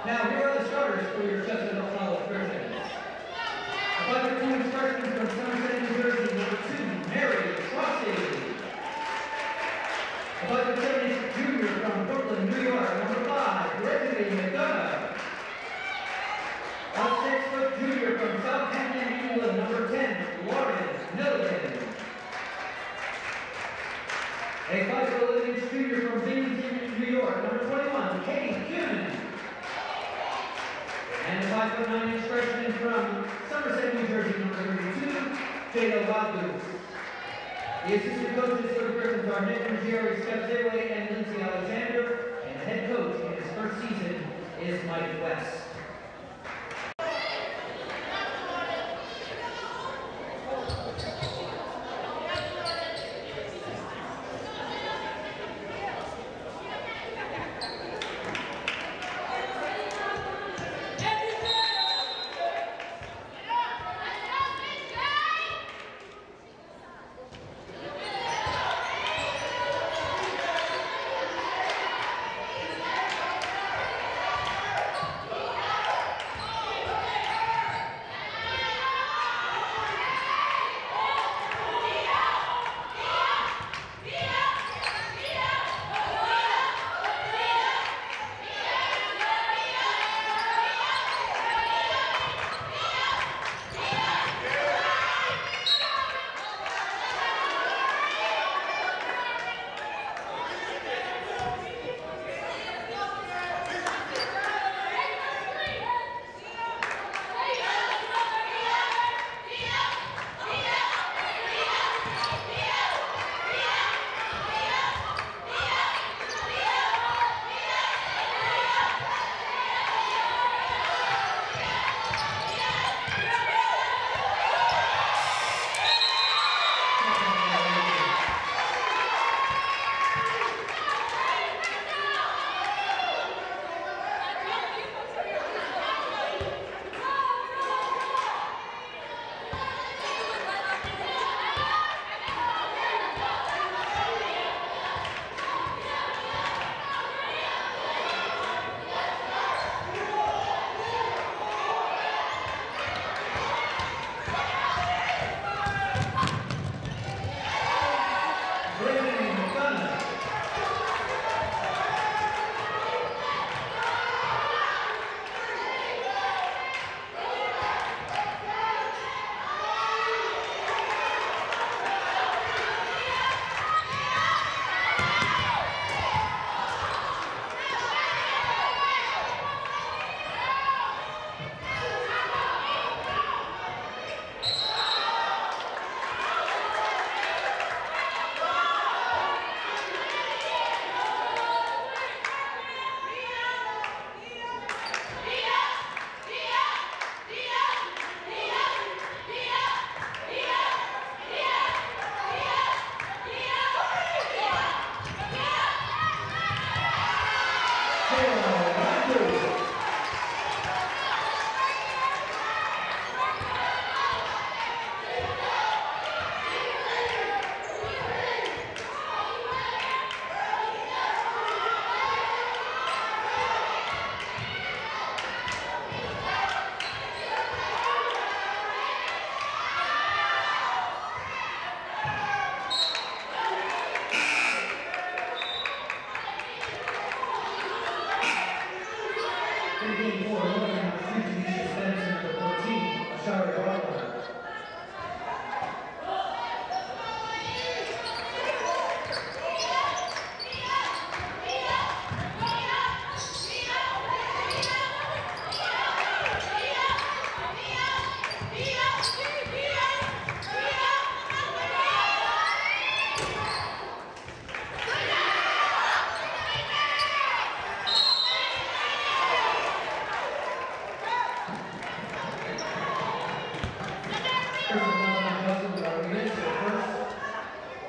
Now, here are the starters for your Chestnut Hill College Griffins. A 5'2" freshman from Somerset, New Jersey, number 2, Mary Crosby. A 5'7" junior from Brooklyn, New York, number 5, Brittany McDonough. A 6' junior from Southampton, England, number 10, Lauren Milligan. A 5'11" junior from Binghamton, New York, number 21, Caity Kuhnen. And a 5'9" freshman from Somerset, New Jersey, number 32, Jada Wildgoose. The assistant coaches for the Griffins are Nick Ruggieri, Steph Zayway, and Lindsay Alexander, and the head coach in his first season is Mike West.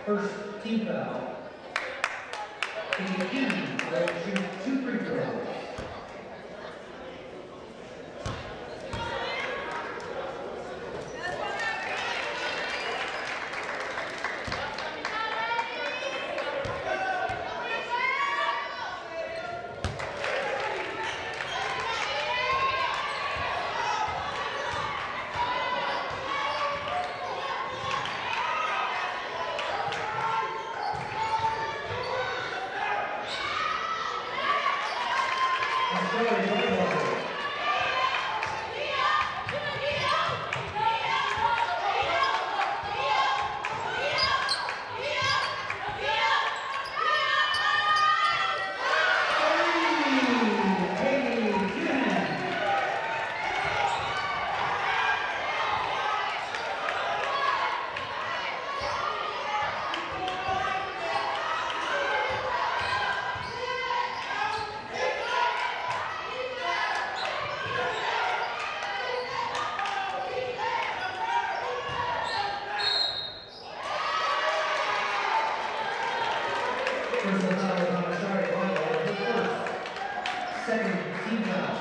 First team foul. Caity Kuhnen will shoot 2 free throws. Second team foul.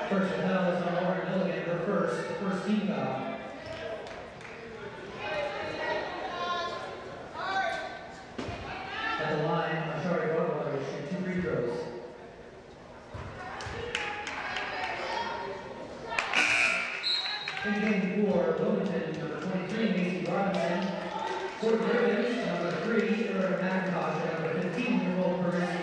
First foul is on Lauren Milligan, her first team foul. At the line, Caity Kuhnen will shoot 2 free throws. In game 4, Wilmington, number 23, Caity Kuhnen. For Griffins, number 3, McIntosh, and number 15, Nicole Perez.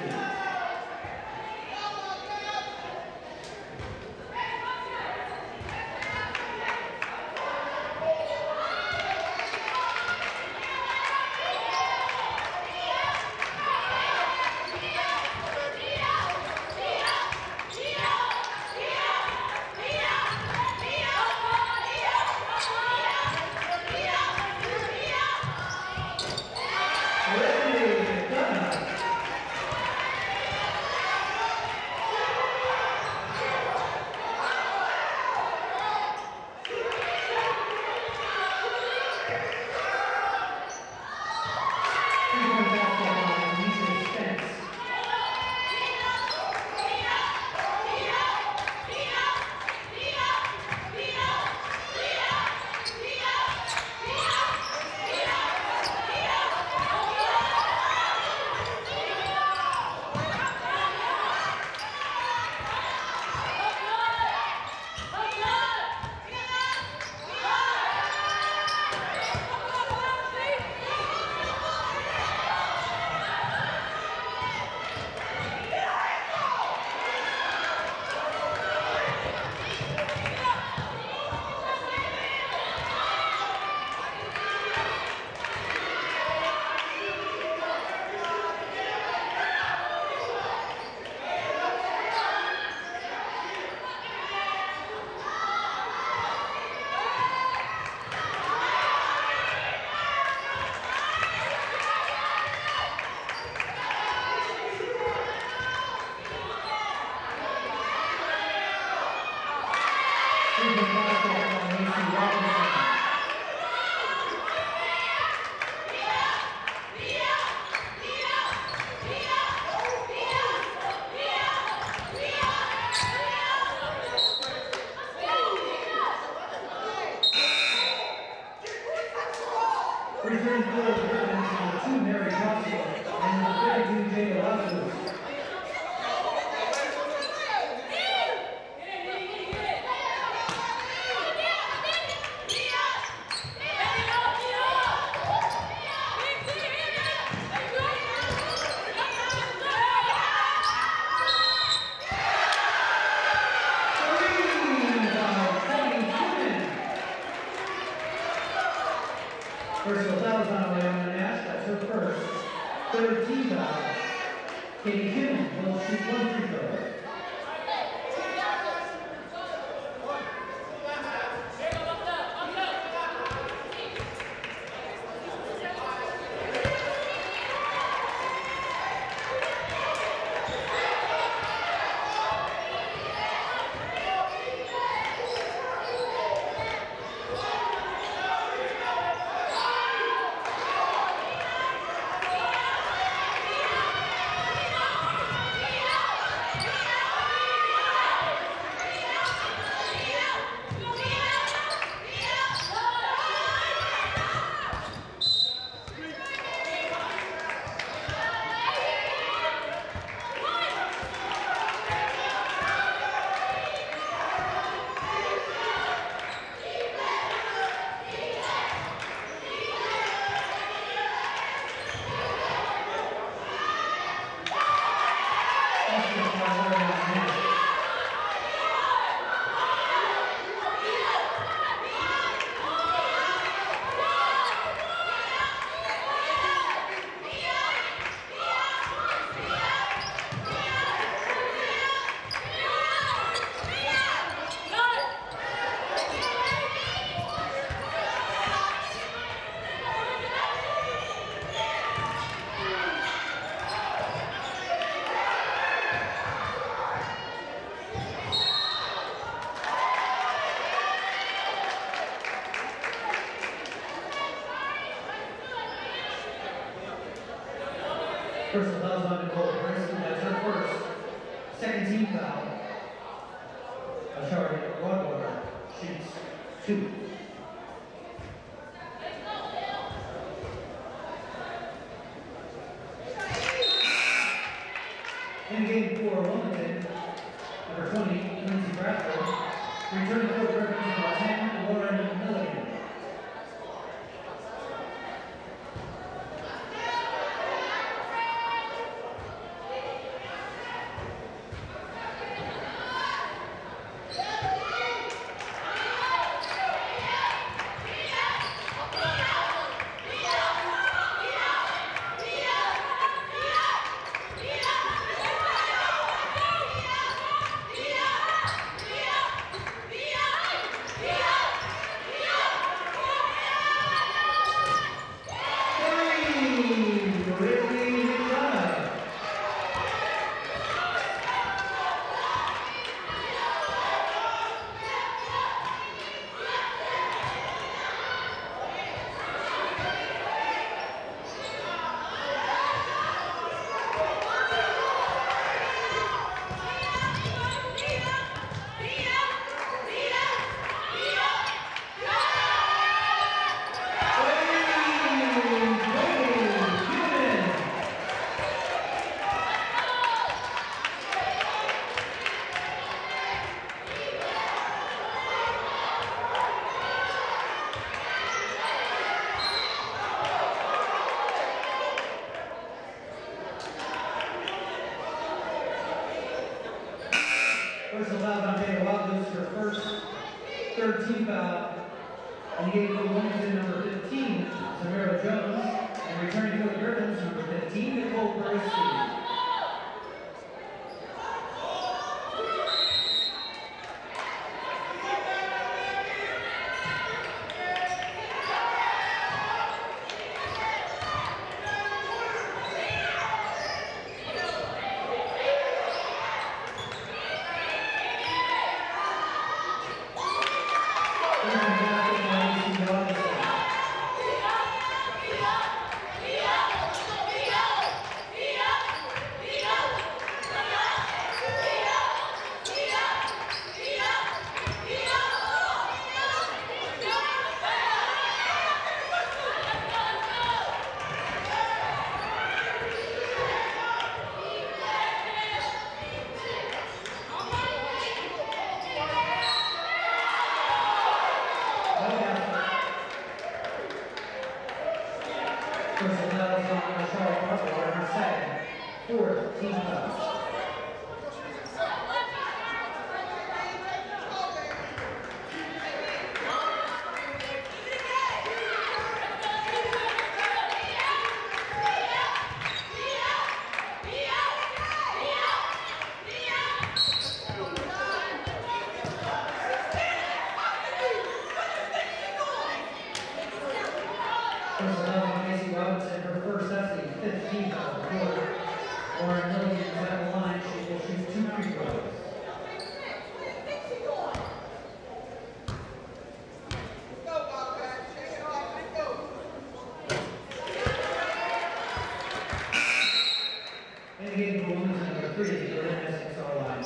Caity Kuhnen will shoot 1 free throw. Personal fouls on Nicole Griffins, that's her first. Second team foul. Ashari Rodwater shoots 2. In game for Wilmington, number 20, Lindsay Bradford. Returning for Griffins, number 10, Lauren Milligan. Personal foul on Jada Wildless, her first. Third team foul. And he gave for Wilmington number 15, Samara Jones. And returning for the Griffins, number 15, Nicole Burrowski. Lauren Milligan is at the line. She will shoot 2 free throws. Indicating for Wilmington number 3, Lauren Milligan on the line.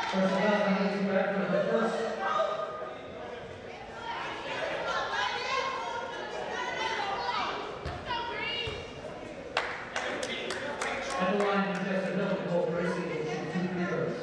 First of all, I'm going to back for the first. At the line from Chestnut Hill College, Racing will shoot 2 free throws.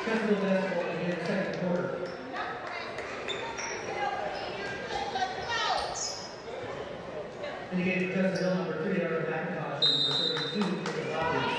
Chestnut Hill basketball in the second quarter. Indicating Chestnut Hill number 3, Aaron McIntosh, and number 32 for the Robbers.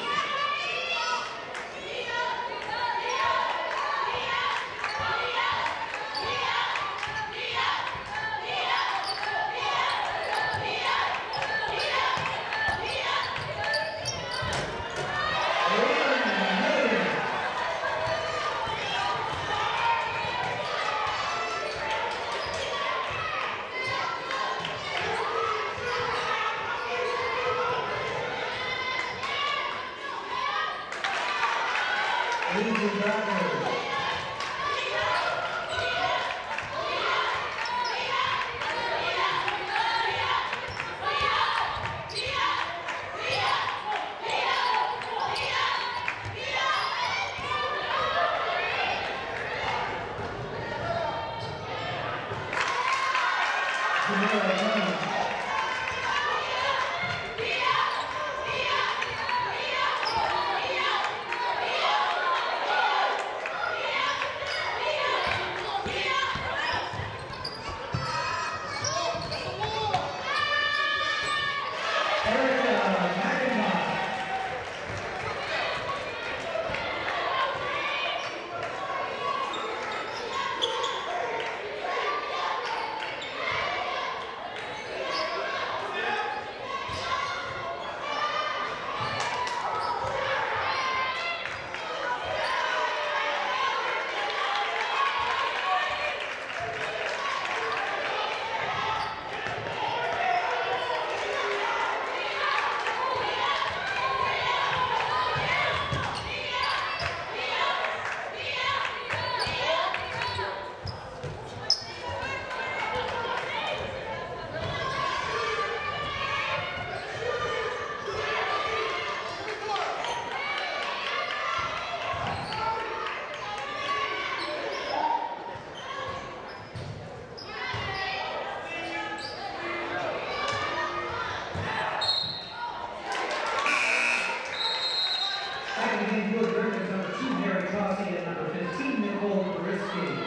beginning for the Griffins, number 2, Mary Crosby, and number 15, Nicole Brisky.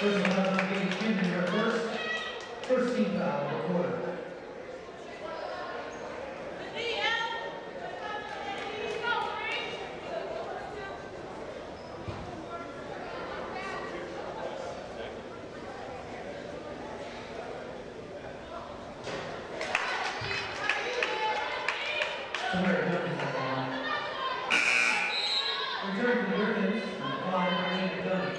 First of all, Caity Kuhnen, your first team foul of the quarter. Return for the Griffins, and 5 remaining done.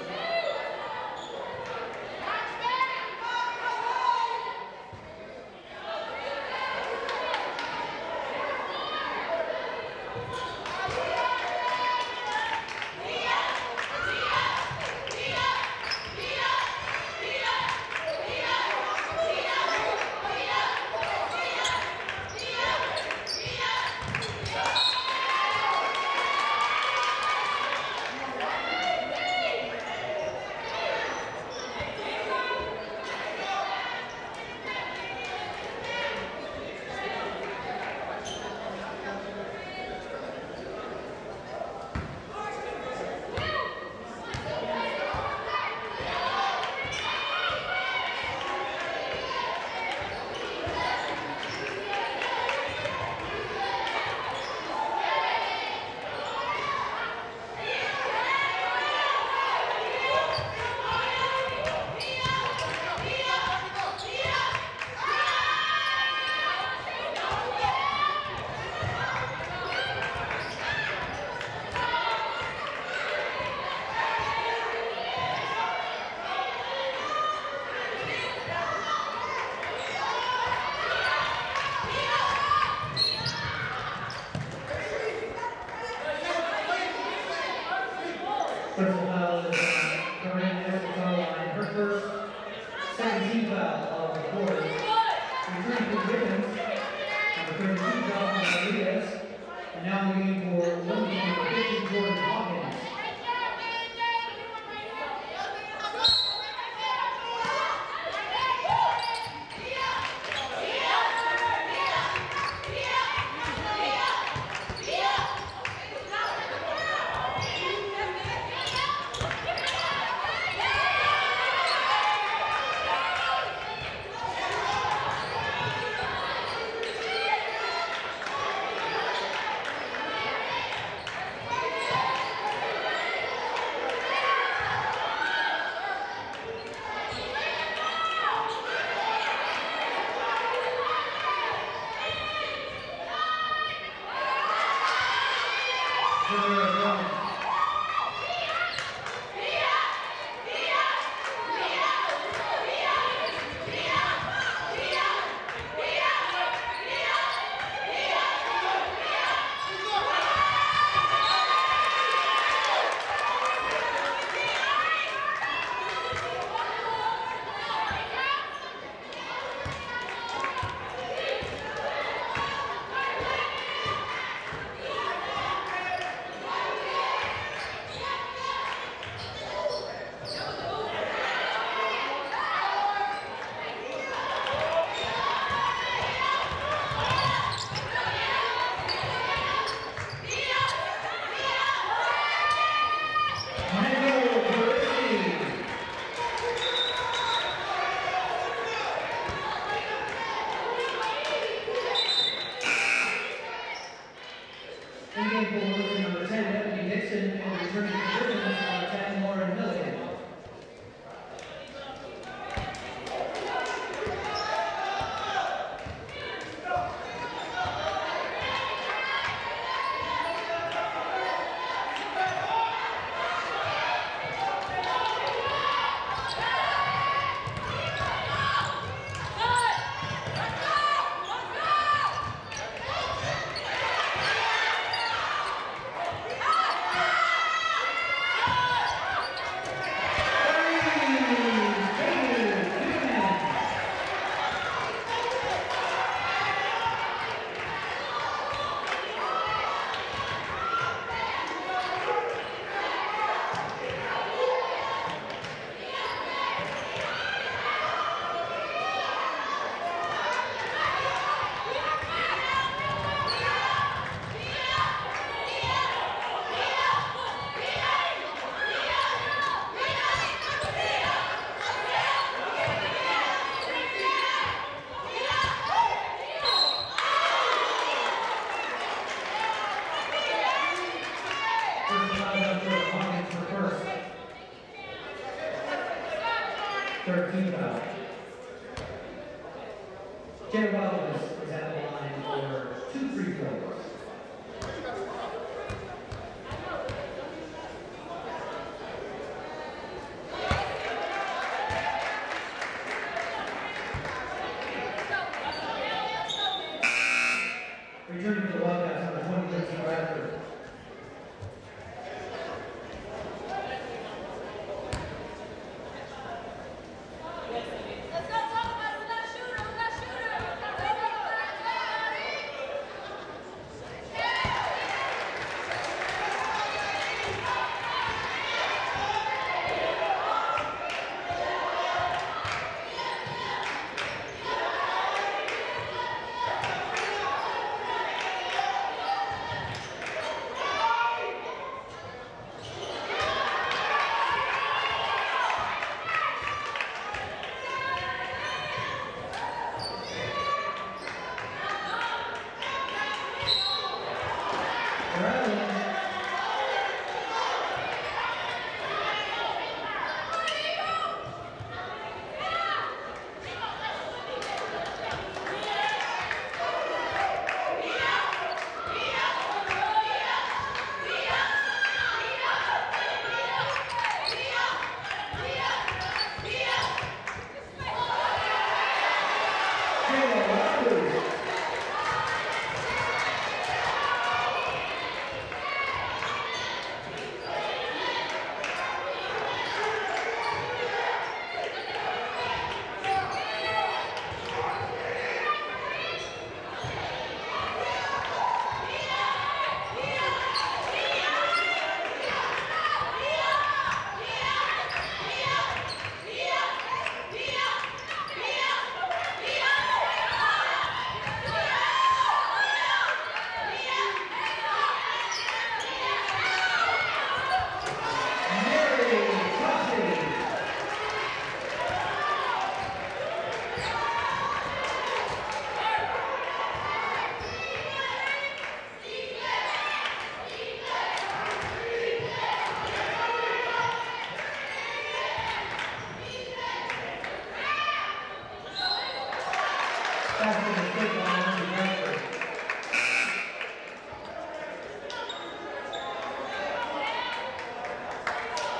First foul is Corinne Line, her first 17 foul of the quarter. Returning for Griffins, number 32, Jonathan Rodriguez, and now leading for Wilmington, number 50, Jordan Hawkins. Third team foul. Jared Wilders is at the line for 2 free throws. Returning to the Wildcats on the 2013 Raptors.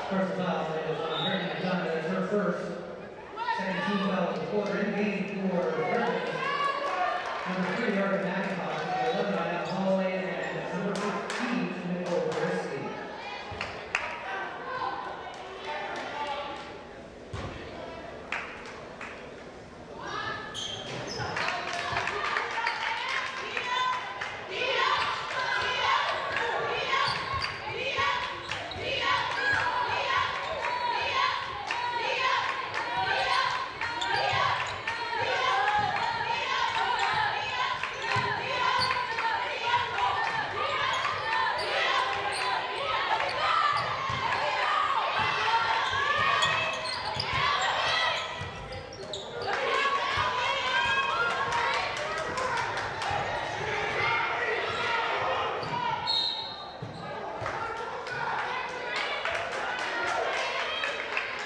First foul is on Brittany McDonough. That's her first. Second team foul of the quarter in game for Griffins. Number 3, Arden McIntosh. 11 on Al Holloway, and number 15, Nicole Brisky.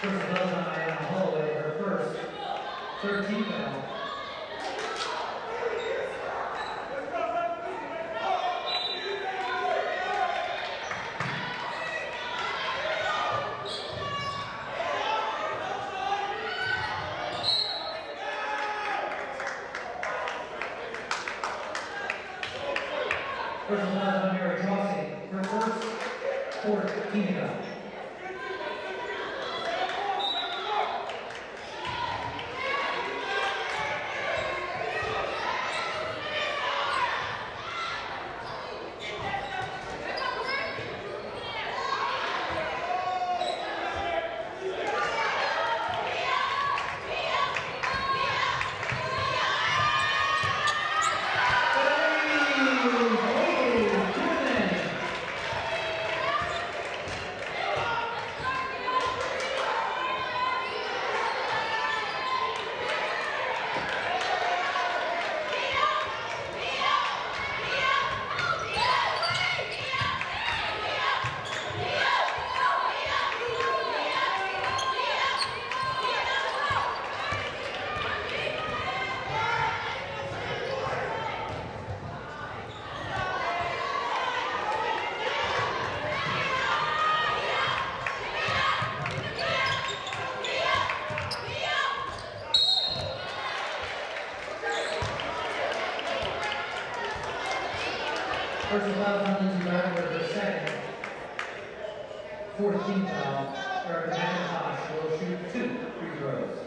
First foul on Al Holloway, her first. Third team foul. First foul on Mary Crossing, her first. Fourth team foul. Caity Fourth team foul, Erica McIntosh will shoot 2 free throws.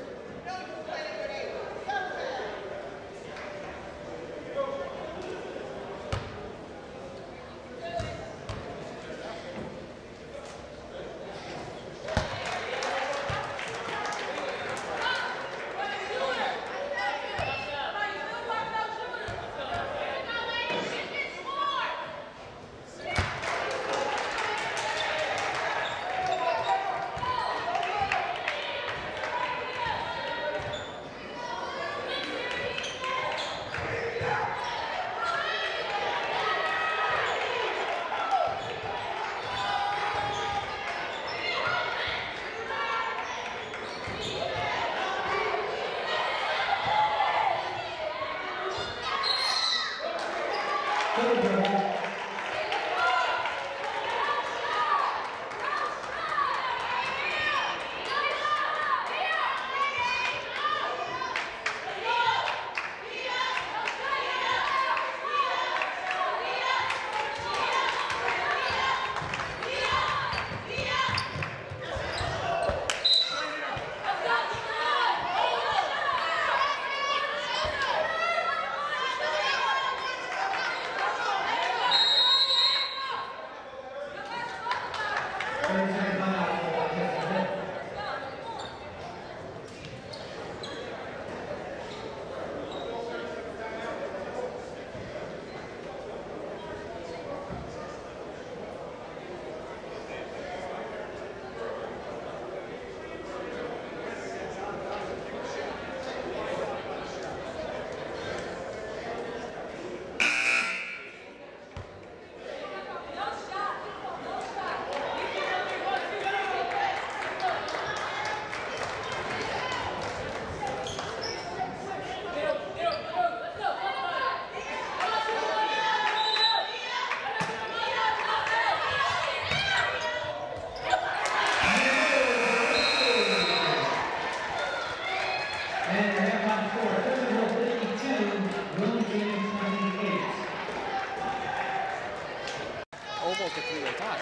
Almost a three-way tie.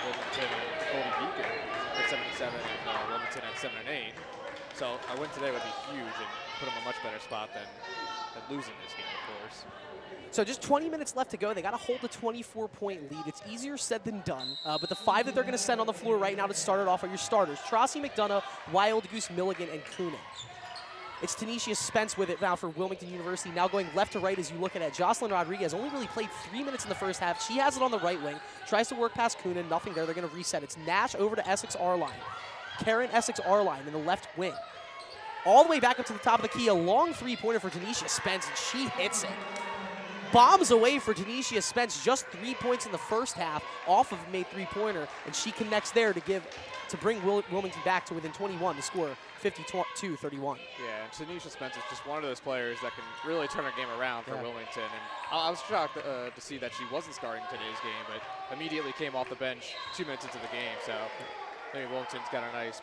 Wilmington and Golden Beacon at 7-7 and Wilmington at 7-8. So a win today would be huge and put them in a much better spot than losing this game, of course. So just 20 minutes left to go. They got to hold a 24-point lead. It's easier said than done. But the 5 that they're going to send on the floor right now to start it off are your starters: Trossi, McDonough, Wild Goose, Milligan, and Kuhnen. It's Tanisha Spence with it now for Wilmington University. Now going left to right as you look at it. Jocelyn Rodriguez only really played 3 minutes in the first half. She has it on the right wing. Tries to work past Kuhnen. Nothing there. They're going to reset. It's Nash over to Essex R-line. Karen Essex R-line in the left wing. All the way back up to the top of the key. A long three-pointer for Tanisha Spence, and she hits it. Bombs away for Tanisha Spence. Just 3 points in the first half off of a made three-pointer, and she connects there to bring Wilmington back to within 21 to score 52-31. Yeah, and Tanisha Spence is just one of those players that can really turn her game around for Wilmington. And I was shocked to see that she wasn't starting today's game, but immediately came off the bench 2 minutes into the game. So maybe Wilmington's got a nice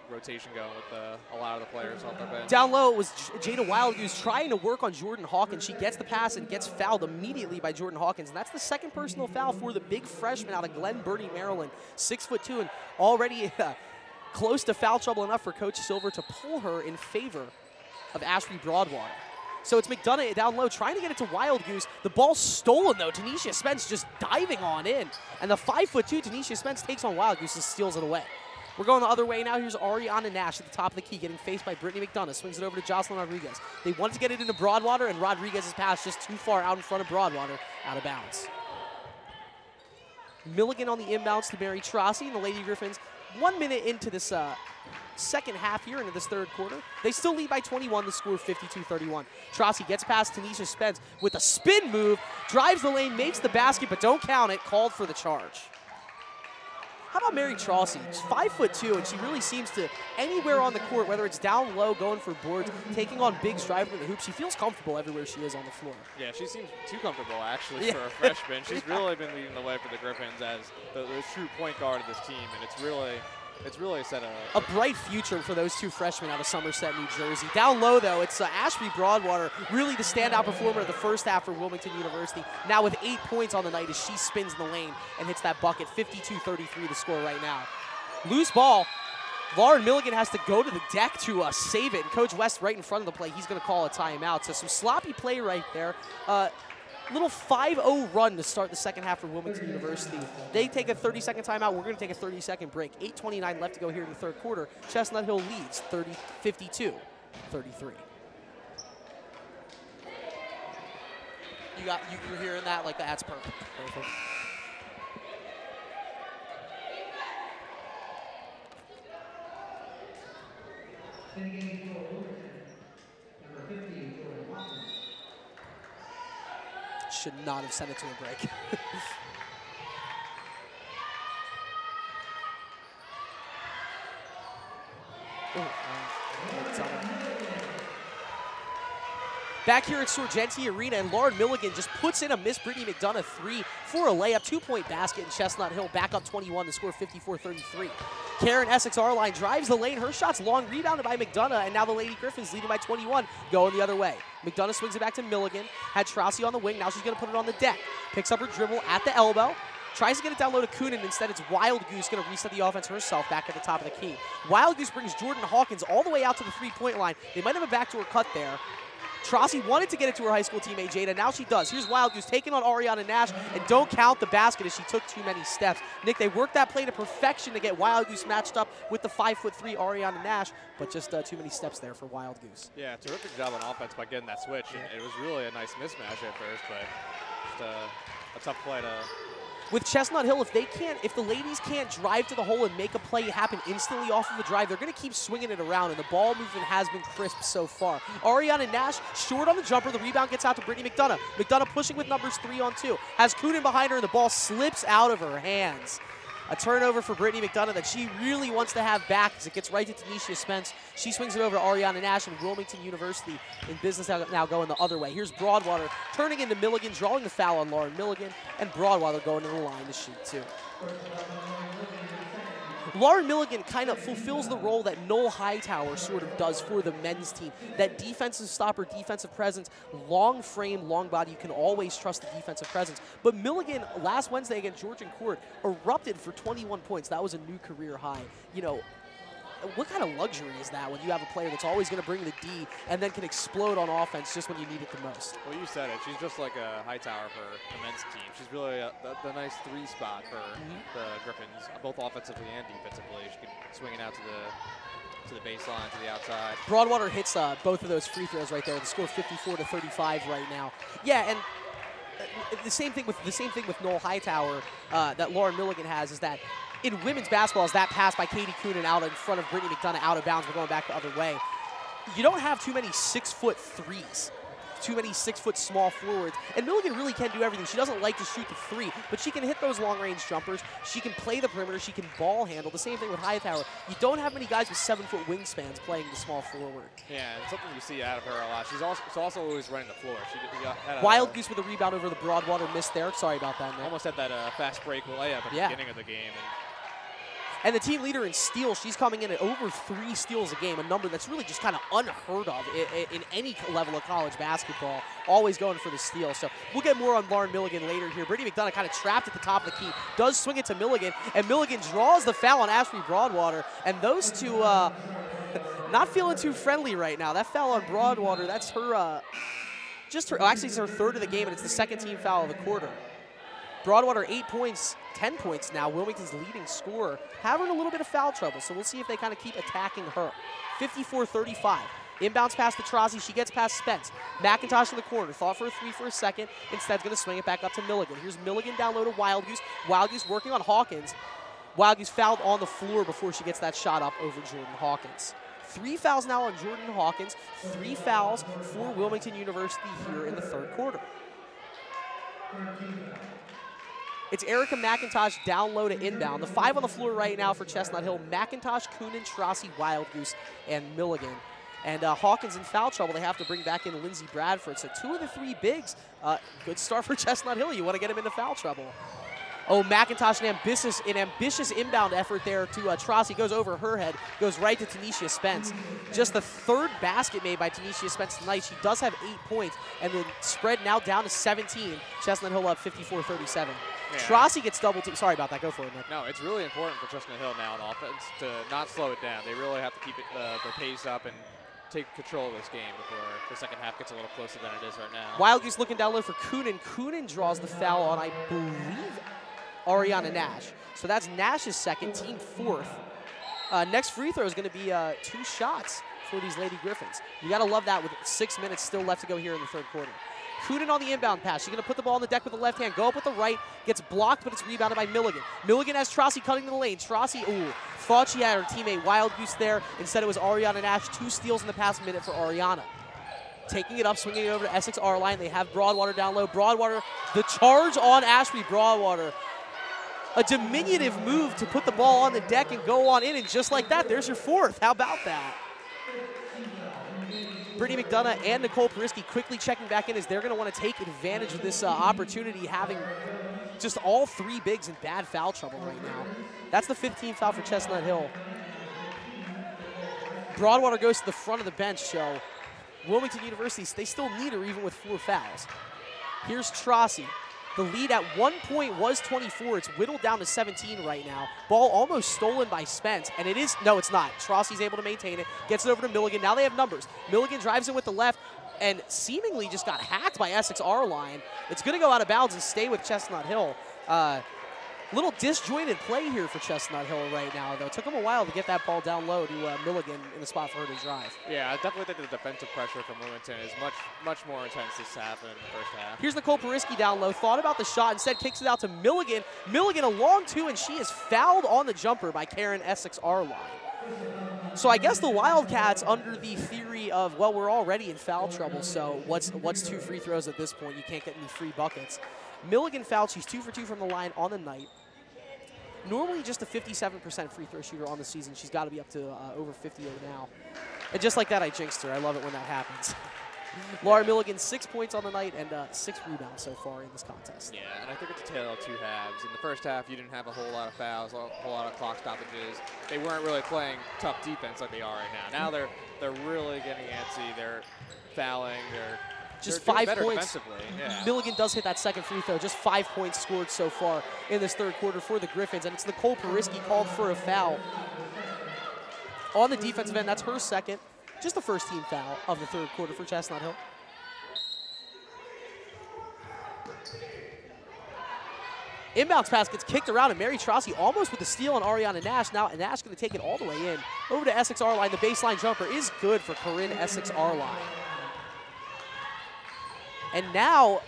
rotation going with a lot of the players off their bench. Down low, it was Jada Wild who's trying to work on Jordan Hawkins. She gets the pass and gets fouled immediately by Jordan Hawkins. And that's the second personal foul for the big freshman out of Glen Burnie, Maryland. 6'2", and already close to foul trouble enough for Coach Silver to pull her in favor of Ashby Broadwater. So it's McDonough down low trying to get it to Wild Goose. The ball's stolen, though. Tanisha Spence just diving on in. And the 5'2" Tanisha Spence takes on Wild Goose and steals it away. We're going the other way now. Here's Ariana Nash at the top of the key, getting faced by Brittany McDonough. Swings it over to Jocelyn Rodriguez. They wanted to get it into Broadwater, and Rodriguez's pass just too far out in front of Broadwater, out of bounds. Milligan on the inbounds to Mary Trossi, and the Lady Griffins 1 minute into this second half here, into this third quarter. They still lead by 21, the score 52-31. Trossi gets past Tanisha Spence with a spin move, drives the lane, makes the basket, but don't count it, called for the charge. How about Mary Trossi? She's 5'2", and she really seems to, anywhere on the court, whether it's down low, going for boards, taking on big strides in the hoop, she feels comfortable everywhere she is on the floor. Yeah, she seems too comfortable, actually, for a freshman. She's really been leading the way for the Griffins as the true point guard of this team, and it's really it's really set a bright future for those two freshmen out of Somerset, New Jersey. Down low, though, it's Ashby Broadwater, really the standout performer of the first half for Wilmington University, now with 8 points on the night as she spins the lane and hits that bucket. 52-33 the score right now. Loose ball. Lauren Milligan has to go to the deck to save it. And Coach West right in front of the play, he's going to call a timeout. So some sloppy play right there. Little 5-0 run to start the second half for Wilmington University. They take a 30-second timeout. We're going to take a 30-second break. 8:29 left to go here in the third quarter. Chestnut Hill leads 52-33. You're hearing that? Like, that's perfect. Perfect. Should not have sent it to a break. Back here at Sorgenti Arena, and Lauren Milligan just puts in a Miss Brittany McDonough 3 for a layup, 2-point basket, and Chestnut Hill back up 21 to score 54-33. Karen Essex Arline drives the lane. Her shot's long, rebounded by McDonough, and now the Lady Griffins leading by 21, going the other way. McDonough swings it back to Milligan, had Trossi on the wing, now she's going to put it on the deck. Picks up her dribble at the elbow, tries to get it down low to Kuhnen. Instead, it's Wild Goose going to reset the offense herself back at the top of the key. Wild Goose brings Jordan Hawkins all the way out to the three-point line. They might have a backdoor cut there. Trossi wanted to get it to her high school teammate, Jada. Now she does. Here's Wild Goose taking on Ariana Nash, and don't count the basket as she took too many steps. Nick, they worked that play to perfection to get Wild Goose matched up with the 5'3" Ariana Nash, but just too many steps there for Wild Goose. Yeah, terrific job on offense by getting that switch. And it was really a nice mismatch at first, but just a tough play to... With Chestnut Hill, if the ladies can't drive to the hole and make a play happen instantly off of a drive, they're going to keep swinging it around, and the ball movement has been crisp so far. Ariana Nash short on the jumper. The rebound gets out to Brittany McDonough. McDonough pushing with numbers 3-on-2. Has Kuhnen behind her, and the ball slips out of her hands. A turnover for Brittany McDonough that she really wants to have back as it gets right to Tanisha Spence. She swings it over to Ariana Nash, and Wilmington University in business now going the other way. Here's Broadwater turning into Milligan, drawing the foul on Lauren Milligan, and Broadwater going to the line to shoot two. Lauren Milligan kind of fulfills the role that Noel Hightower sort of does for the men's team. That defensive stopper, defensive presence, long frame, long body. You can always trust the defensive presence. But Milligan, last Wednesday against Georgian Court, erupted for 21 points. That was a new career high. You know, what kind of luxury is that when you have a player that's always going to bring the D and then can explode on offense just when you need it the most? Well, you said it. She's just like a Hightower for the men's team. She's really the nice 3 spot for the Griffins, both offensively and defensively. She can swing it out to the baseline, to the outside. Broadwater hits both of those free throws right there. The score 54-35 right now. Yeah, and the same thing with Noel Hightower that Lauren Milligan has is that in women's basketball is that pass by Caity Kuhnen out in front of Brittany McDonough out of bounds. We're going back the other way. You don't have too many 6-foot threes, too many 6-foot small forwards. And Milligan really can do everything. She doesn't like to shoot the 3, but she can hit those long-range jumpers. She can play the perimeter. She can ball handle. The same thing with Hightower. You don't have many guys with 7-foot wingspans playing the small forward. Yeah, and something you see out of her a lot. She's also always running the floor. Wild Goose with a rebound over the Broadwater miss there. Sorry about that, Nick. Almost had that fast break layup at the beginning of the game. And the team leader in steals, she's coming in at over 3 steals a game, a number that's really just kind of unheard of in any level of college basketball, always going for the steal. So we'll get more on Lauren Milligan later here. Brittany McDonough kind of trapped at the top of the key, does swing it to Milligan, and Milligan draws the foul on Ashby Broadwater, and those two not feeling too friendly right now. That foul on Broadwater, that's her, actually it's her 3rd of the game, and it's the 2nd team foul of the quarter. Broadwater 8 points, 10 points now. Wilmington's leading scorer, having a little bit of foul trouble, so we'll see if they kind of keep attacking her. 54-35. Inbounds pass to Trossi. She gets past Spence. McIntosh in the corner. Thought for a 3 for a second. Instead, going to swing it back up to Milligan. Here's Milligan down low to Wild Goose. Wild Goose working on Hawkins. Wild Goose fouled on the floor before she gets that shot up over Jordan Hawkins. 3 fouls now on Jordan Hawkins. 3 fouls for Wilmington University here in the third quarter. It's Erica McIntosh down low to inbound. The 5 on the floor right now for Chestnut Hill. McIntosh, Kuhnen, Trossi, Wild Goose, and Milligan. And Hawkins in foul trouble. They have to bring back in Lindsey Bradford. So 2 of the 3 bigs. Good start for Chestnut Hill. You want to get him into foul trouble. Oh, McIntosh, an ambitious inbound effort there to Trossi. Goes over her head, goes right to Tanisha Spence. Just the third basket made by Tanisha Spence tonight. She does have 8 points, and the spread now down to 17. Chestnut Hill up 54-37. Yeah. Trossi gets double teamed. Sorry about that. Go for it, Nick. No, it's really important for Chestnut Hill now on offense to not slow it down. They really have to keep it, the pace up and take control of this game before the second half gets a little closer than it is right now. Wild Goose looking down low for Kuhnen. Kuhnen draws the foul on, I believe, Ariana Nash. So that's Nash's second, team fourth. Next free throw is going to be 2 shots for these Lady Griffins. You got to love that with 6 minutes still left to go here in the third quarter. Kuhnen on the inbound pass. She's going to put the ball on the deck with the left hand. Go up with the right. Gets blocked, but it's rebounded by Milligan. Milligan has Trossi cutting to the lane. Trossi, thought she had her teammate Wild Goose there. Instead, it was Ariana Nash. 2 steals in the past minute for Ariana. Taking it up, swinging it over to Essex R-line. They have Broadwater down low. Broadwater, the charge on Ashby Broadwater. A diminutive move to put the ball on the deck and go on in, and just like that, there's your fourth. How about that? Brittany McDonough and Nicole Periski quickly checking back in as they're going to want to take advantage of this opportunity, having just all 3 bigs in bad foul trouble right now. That's the 15th foul for Chestnut Hill. Broadwater goes to the front of the bench, so Wilmington University, they still need her even with 4 fouls. Here's Trossi. The lead at one point was 24. It's whittled down to 17 right now. Ball almost stolen by Spence, and it is, no, it's not. Trossi's able to maintain it, gets it over to Milligan. Now they have numbers. Milligan drives in with the left and seemingly just got hacked by Essex R-line. It's going to go out of bounds and stay with Chestnut Hill. Little disjointed play here for Chestnut Hill right now, though. It took them a while to get that ball down low to Milligan in the spot for her to drive. Yeah, I definitely think the defensive pressure from Wilmington is much more intense this half than in the first half. Here's Nicole Periski down low. Thought about the shot, instead kicks it out to Milligan. Milligan a long 2, and she is fouled on the jumper by Karen Essex R-line. So I guess the Wildcats, under the theory of, well, we're already in foul trouble, so what's 2 free throws at this point? You can't get any free buckets. Milligan fouled. She's 2 for 2 from the line on the night. Normally just a 57% free throw shooter on the season. She's got to be up to over 50 now. And just like that, I jinxed her. I love it when that happens. Lauren Milligan, 6 points on the night and 6 rebounds so far in this contest. Yeah, and I think it's a tale of 2 halves. In the first half, you didn't have a whole lot of fouls, a whole lot of clock stoppages. They weren't really playing tough defense like they are right now. Now they're really getting antsy. They're fouling. They're just 5 points. Yeah. Milligan does hit that second free throw. Just 5 points scored so far in this third quarter for the Griffins, and it's Nicole Periski called for a foul. On the defensive end, that's her second. Just the first team foul of the third quarter for Chestnut Hill. Inbounds pass gets kicked around, and Mary Trossi almost with the steal on Ariana Nash. Now Nash going to take it all the way in. Over to Essex R-line. The baseline jumper is good for Corinne Essex R-line. And now,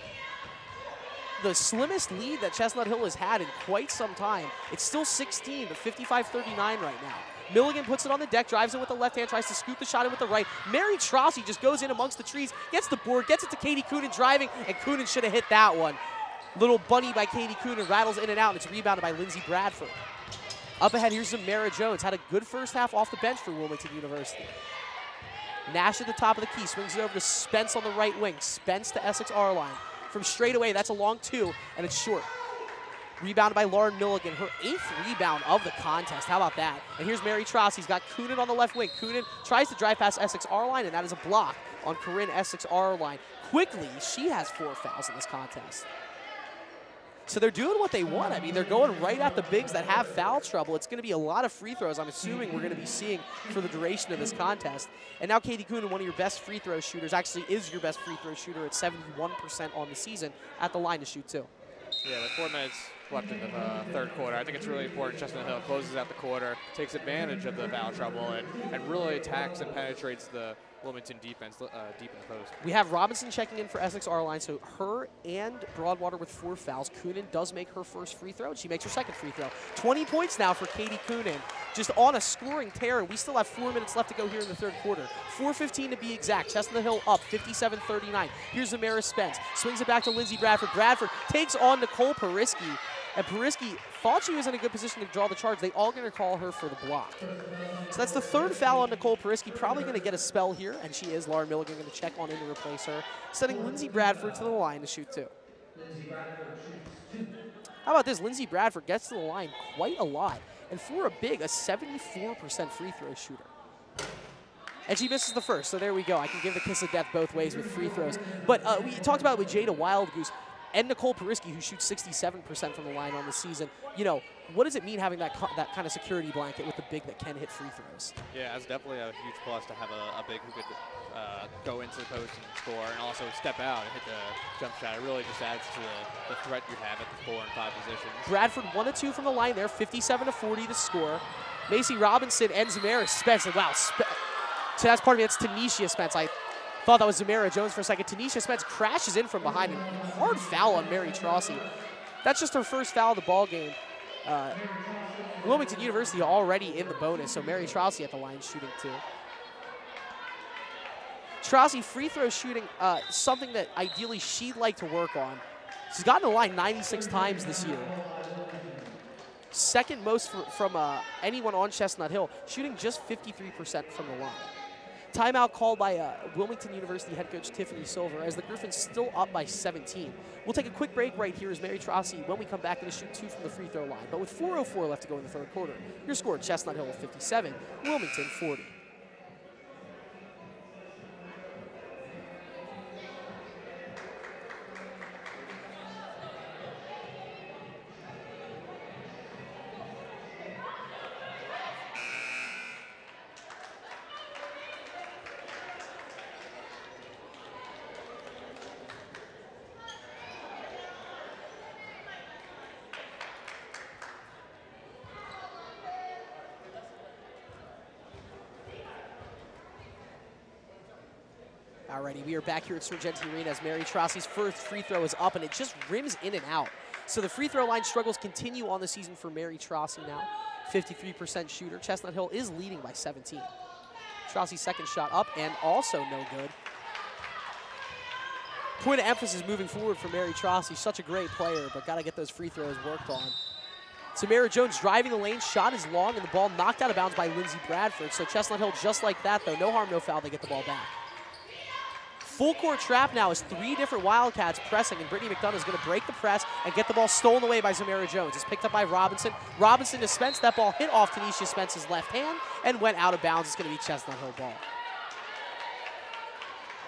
the slimmest lead that Chestnut Hill has had in quite some time. It's still 16 to 55-39 right now. Milligan puts it on the deck, drives in with the left hand, tries to scoop the shot in with the right. Mary Trossi just goes in amongst the trees, gets the board, gets it to Caity Kuhnen driving, and Kuhnen should have hit that one. Little bunny by Caity Kuhnen, rattles in and out, and it's rebounded by Lindsey Bradford. Up ahead, here's Zamara Jones. Had a good first half off the bench for Wilmington University. Nash at the top of the key, swings it over to Spence on the right wing. Spence to Essex R-line. From straight away, that's a long 2, and it's short. Rebounded by Lauren Milligan, her 8th rebound of the contest. How about that? And here's Mary Trossi. He's got Kuhnen on the left wing. Kuhnen tries to drive past Essex R-line, and that is a block on Corinne Essex R-line. Quickly, she has 4 fouls in this contest. So they're doing what they want. I mean, they're going right at the bigs that have foul trouble. It's going to be a lot of free throws, I'm assuming we're going to be seeing for the duration of this contest. And now Caity Kuhnen, one of your best free throw shooters, actually is your best free throw shooter at 71% on the season at the line to shoot, too. Yeah, with 4 minutes left in the third quarter, I think it's really important Chestnut Hill closes out the quarter, takes advantage of the foul trouble, and really attacks and penetrates the Wilmington defense deep in the post. We have Robinson checking in for Essex R-line, so her and Broadwater with 4 fouls. Kuhnen does make her first free throw, and she makes her second free throw. 20 points now for Caity Kuhnen, just on a scoring tear, and we still have 4 minutes left to go here in the third quarter. 4:15 to be exact. Chestnut Hill up 57-39. Here's Zamara Spence, swings it back to Lindsey Bradford. Bradford takes on Nicole Periski, and Periski thought she was in a good position to draw the charge. They all going to call her for the block. So that's the 3rd foul on Nicole Periski. Probably going to get a spell here, and she is. Lauren Milligan going to check on in to replace her, sending Lindsey Bradford to the line to shoot 2. How about this? Lindsey Bradford gets to the line quite a lot. And for a big, a 74% free throw shooter. And she misses the first, so there we go. I can give the kiss of death both ways with free throws. But we talked about with Jada Wildgoose and Nicole Periski, who shoots 67% from the line on the season. You know, what does it mean having that kind of security blanket with the big that can hit free throws? Yeah, it's definitely a huge plus to have a big who could go into the post and score and also step out and hit the jump shot. It really just adds to the threat you have at the 4 and 5 positions. Bradford 1 of 2 from the line there, 57-40 to score. Macy Robinson and Zamara Spence. Wow, so that's part of me. That's Tanisha Spence. I thought that was Zamara Jones for a second. Tanisha Spence crashes in from behind. And hard foul on Mary Trossi. That's just her first foul of the ball game. Wilmington University already in the bonus, so Mary Trossi at the line shooting too. Trossi free throw shooting, something that ideally she'd like to work on. She's gotten the line 96 times this year. Second most from anyone on Chestnut Hill, shooting just 53% from the line. Timeout called by Wilmington University head coach Tiffany Silver as the Griffins still up by 17. We'll take a quick break right here as Mary Trossi, when we come back, going to shoot 2 from the free throw line. But with 4:04 left to go in the third quarter, your score, Chestnut Hill 57, Wilmington 40. Alrighty, we are back here at Sargenti Arena as Mary Trossi's first free throw is up, and it just rims in and out. So the free throw line struggles continue on the season for Mary Trossi now. 53% shooter. Chestnut Hill is leading by 17. Trossi's second shot up and also no good. Point of emphasis moving forward for Mary Trossi. Such a great player, but got to get those free throws worked on. Samara Jones driving the lane, shot is long, and the ball knocked out of bounds by Lindsey Bradford. So Chestnut Hill just like that, though. No harm, no foul. They get the ball back. Full court trap now is 3 different Wildcats pressing, and Brittany McDonough is going to break the press and get the ball stolen away by Zamara Jones. It's picked up by Robinson. Robinson to Spence. That ball hit off Tanisha Spence's left hand and went out of bounds. It's going to be Chestnut Hill ball.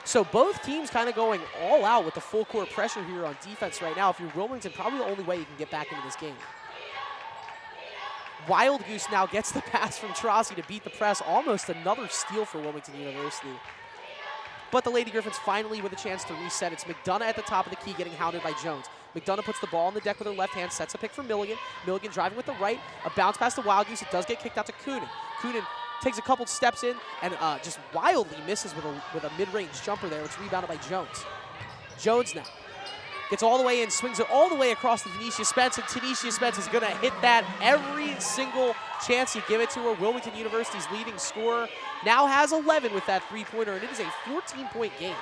So both teams kind of going all out with the full court pressure here on defense right now. If you're Wilmington, probably the only way you can get back into this game. Wildgoose now gets the pass from Trossi to beat the press. Almost another steal for Wilmington University. But the Lady Griffins finally with a chance to reset. It's McDonough at the top of the key getting hounded by Jones. McDonough puts the ball on the deck with her left hand, sets a pick for Milligan. Milligan driving with the right, a bounce pass to Wildgoose. It does get kicked out to Kuhnen. Kuhnen takes a couple steps in and just wildly misses with a mid-range jumper there. It's rebounded by Jones. Jones now gets all the way in, swings it all the way across to Tanisha Spence, and Tanisha Spence is going to hit that every single chance you give it to her. Wilmington University's leading scorer now has 11 with that three-pointer, and it is a 14-point game.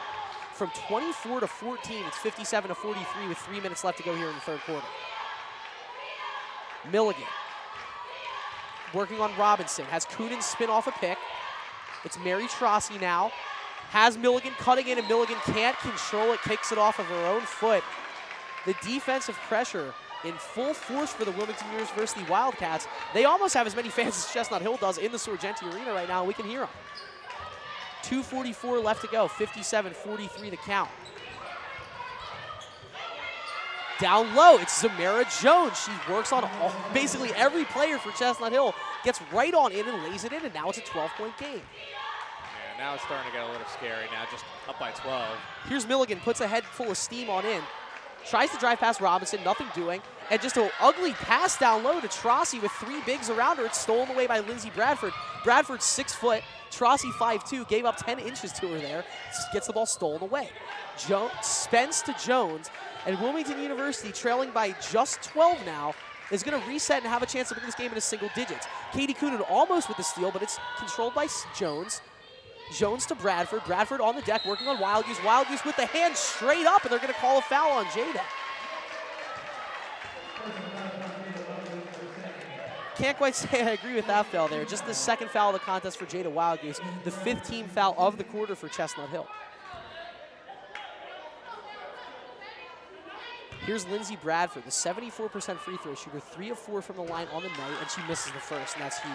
From 24 to 14, it's 57 to 43 with 3 minutes left to go here in the third quarter. Milligan working on Robinson, has Kuhnen spin off a pick. It's Mary Trossi now. Has Milligan cutting in, and Milligan can't control it, kicks it off of her own foot. The defensive pressure in full force for the Wilmington University Wildcats. They almost have as many fans as Chestnut Hill does in the Sargenti Arena right now, and we can hear them. 2:44 left to go, 57-43 the count. Down low, it's Zamara Jones. She works on basically every player for Chestnut Hill, gets right on in and lays it in, and now it's a 12-point game. Now it's starting to get a little scary now, just up by 12. Here's Milligan, puts a head full of steam on in. Tries to drive past Robinson, nothing doing. And just an ugly pass down low to Trossi with 3 bigs around her. It's stolen away by Lindsey Bradford. Bradford's 6 foot, Trossi 5'2", gave up 10 inches to her there. Gets the ball stolen away. Spence to Jones, and Wilmington University trailing by just 12 now is going to reset and have a chance to bring this game into single digits. Caity Kuhnen almost with the steal, but it's controlled by Jones. Jones to Bradford. Bradford on the deck working on Wildgoose. Wildgoose with the hand straight up, and they're going to call a foul on Jada. Can't quite say I agree with that foul there. Just the second foul of the contest for Jada Wildgoose. The 15th foul of the quarter for Chestnut Hill. Here's Lindsey Bradford, the 74% free throw shooter, 3 of 4 from the line on the night, and she misses the first, and that's huge.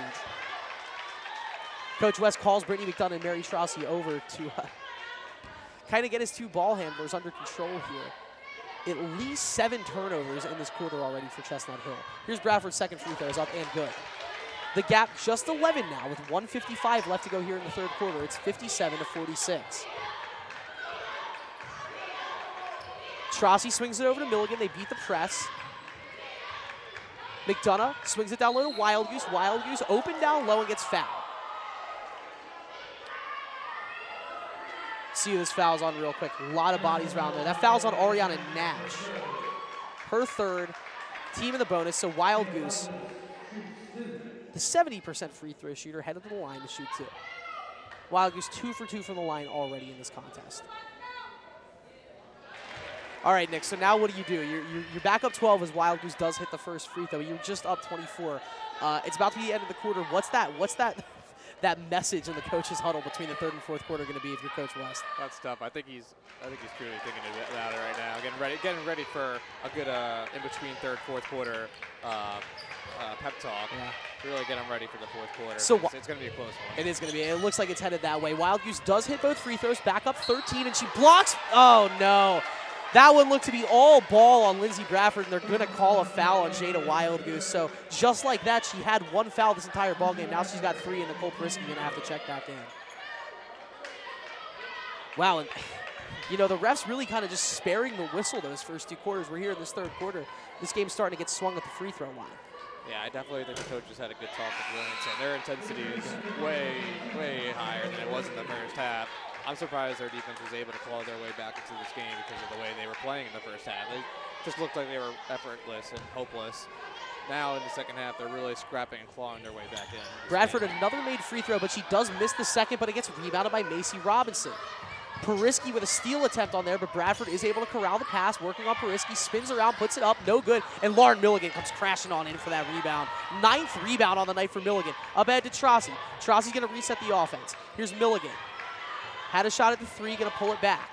Coach West calls Brittany McDonough and Mary Trossi over to kind of get his 2 ball handlers under control here. At least 7 turnovers in this quarter already for Chestnut Hill. Here's Bradford's second free throw is up and good. The gap just 11 now with 1:55 left to go here in the third quarter. It's 57-46. Trossi swings it over to Milligan. They beat the press. McDonough swings it down low to Wild Goose. Wild Goose open down low and gets fouled. See who this foul's on real quick. A lot of bodies around there. That foul's on Ariana Nash. Her third, team in the bonus, so Wild Goose, the 70% free throw shooter, headed to the line to shoot 2. Wild Goose 2 for 2 from the line already in this contest. All right, Nick, so now what do? You're back up 12 as Wild Goose does hit the first free throw. You're just up 24. It's about to be the end of the quarter. What's that message in the coach's huddle between the third and fourth quarter going to be if you're Coach West? That's tough. I think he's truly thinking about it right now. Getting ready for a good in between third, fourth quarter pep talk. Yeah. Really get him ready for the fourth quarter. So it's going to be a close one. It is going to be. It looks like it's headed that way. Wild Goose does hit both free throws, back up 13, and she blocks. Oh, no. That one looked to be all ball on Lindsey Bradford, and they're going to call a foul on Jada Wild Goose. So just like that, she had 1 foul this entire ball game. Now she's got 3, and Nicole Prisky going to have to check back in. Wow, and the refs really kind of just sparing the whistle those first 2 quarters. We're here in this third quarter. This game's starting to get swung at the free throw line. Yeah, I definitely think the coaches had a good talk with Wilmington. Their intensity is way, way higher than it was in the first half. I'm surprised their defense was able to claw their way back into this game because of the way they were playing in the first half. They just looked like they were effortless and hopeless. Now in the second half, they're really scrapping and clawing their way back in. Bradford, another made free throw, but she does miss the second, but it gets rebounded by Macy Robinson. Periski with a steal attempt on there, but Bradford is able to corral the pass, working on Periski, spins around, puts it up, no good, and Lauren Milligan comes crashing on in for that rebound. 9th rebound on the night for Milligan. Up ahead to Trossi. Trossi's going to reset the offense. Here's Milligan. Had a shot at the 3, going to pull it back.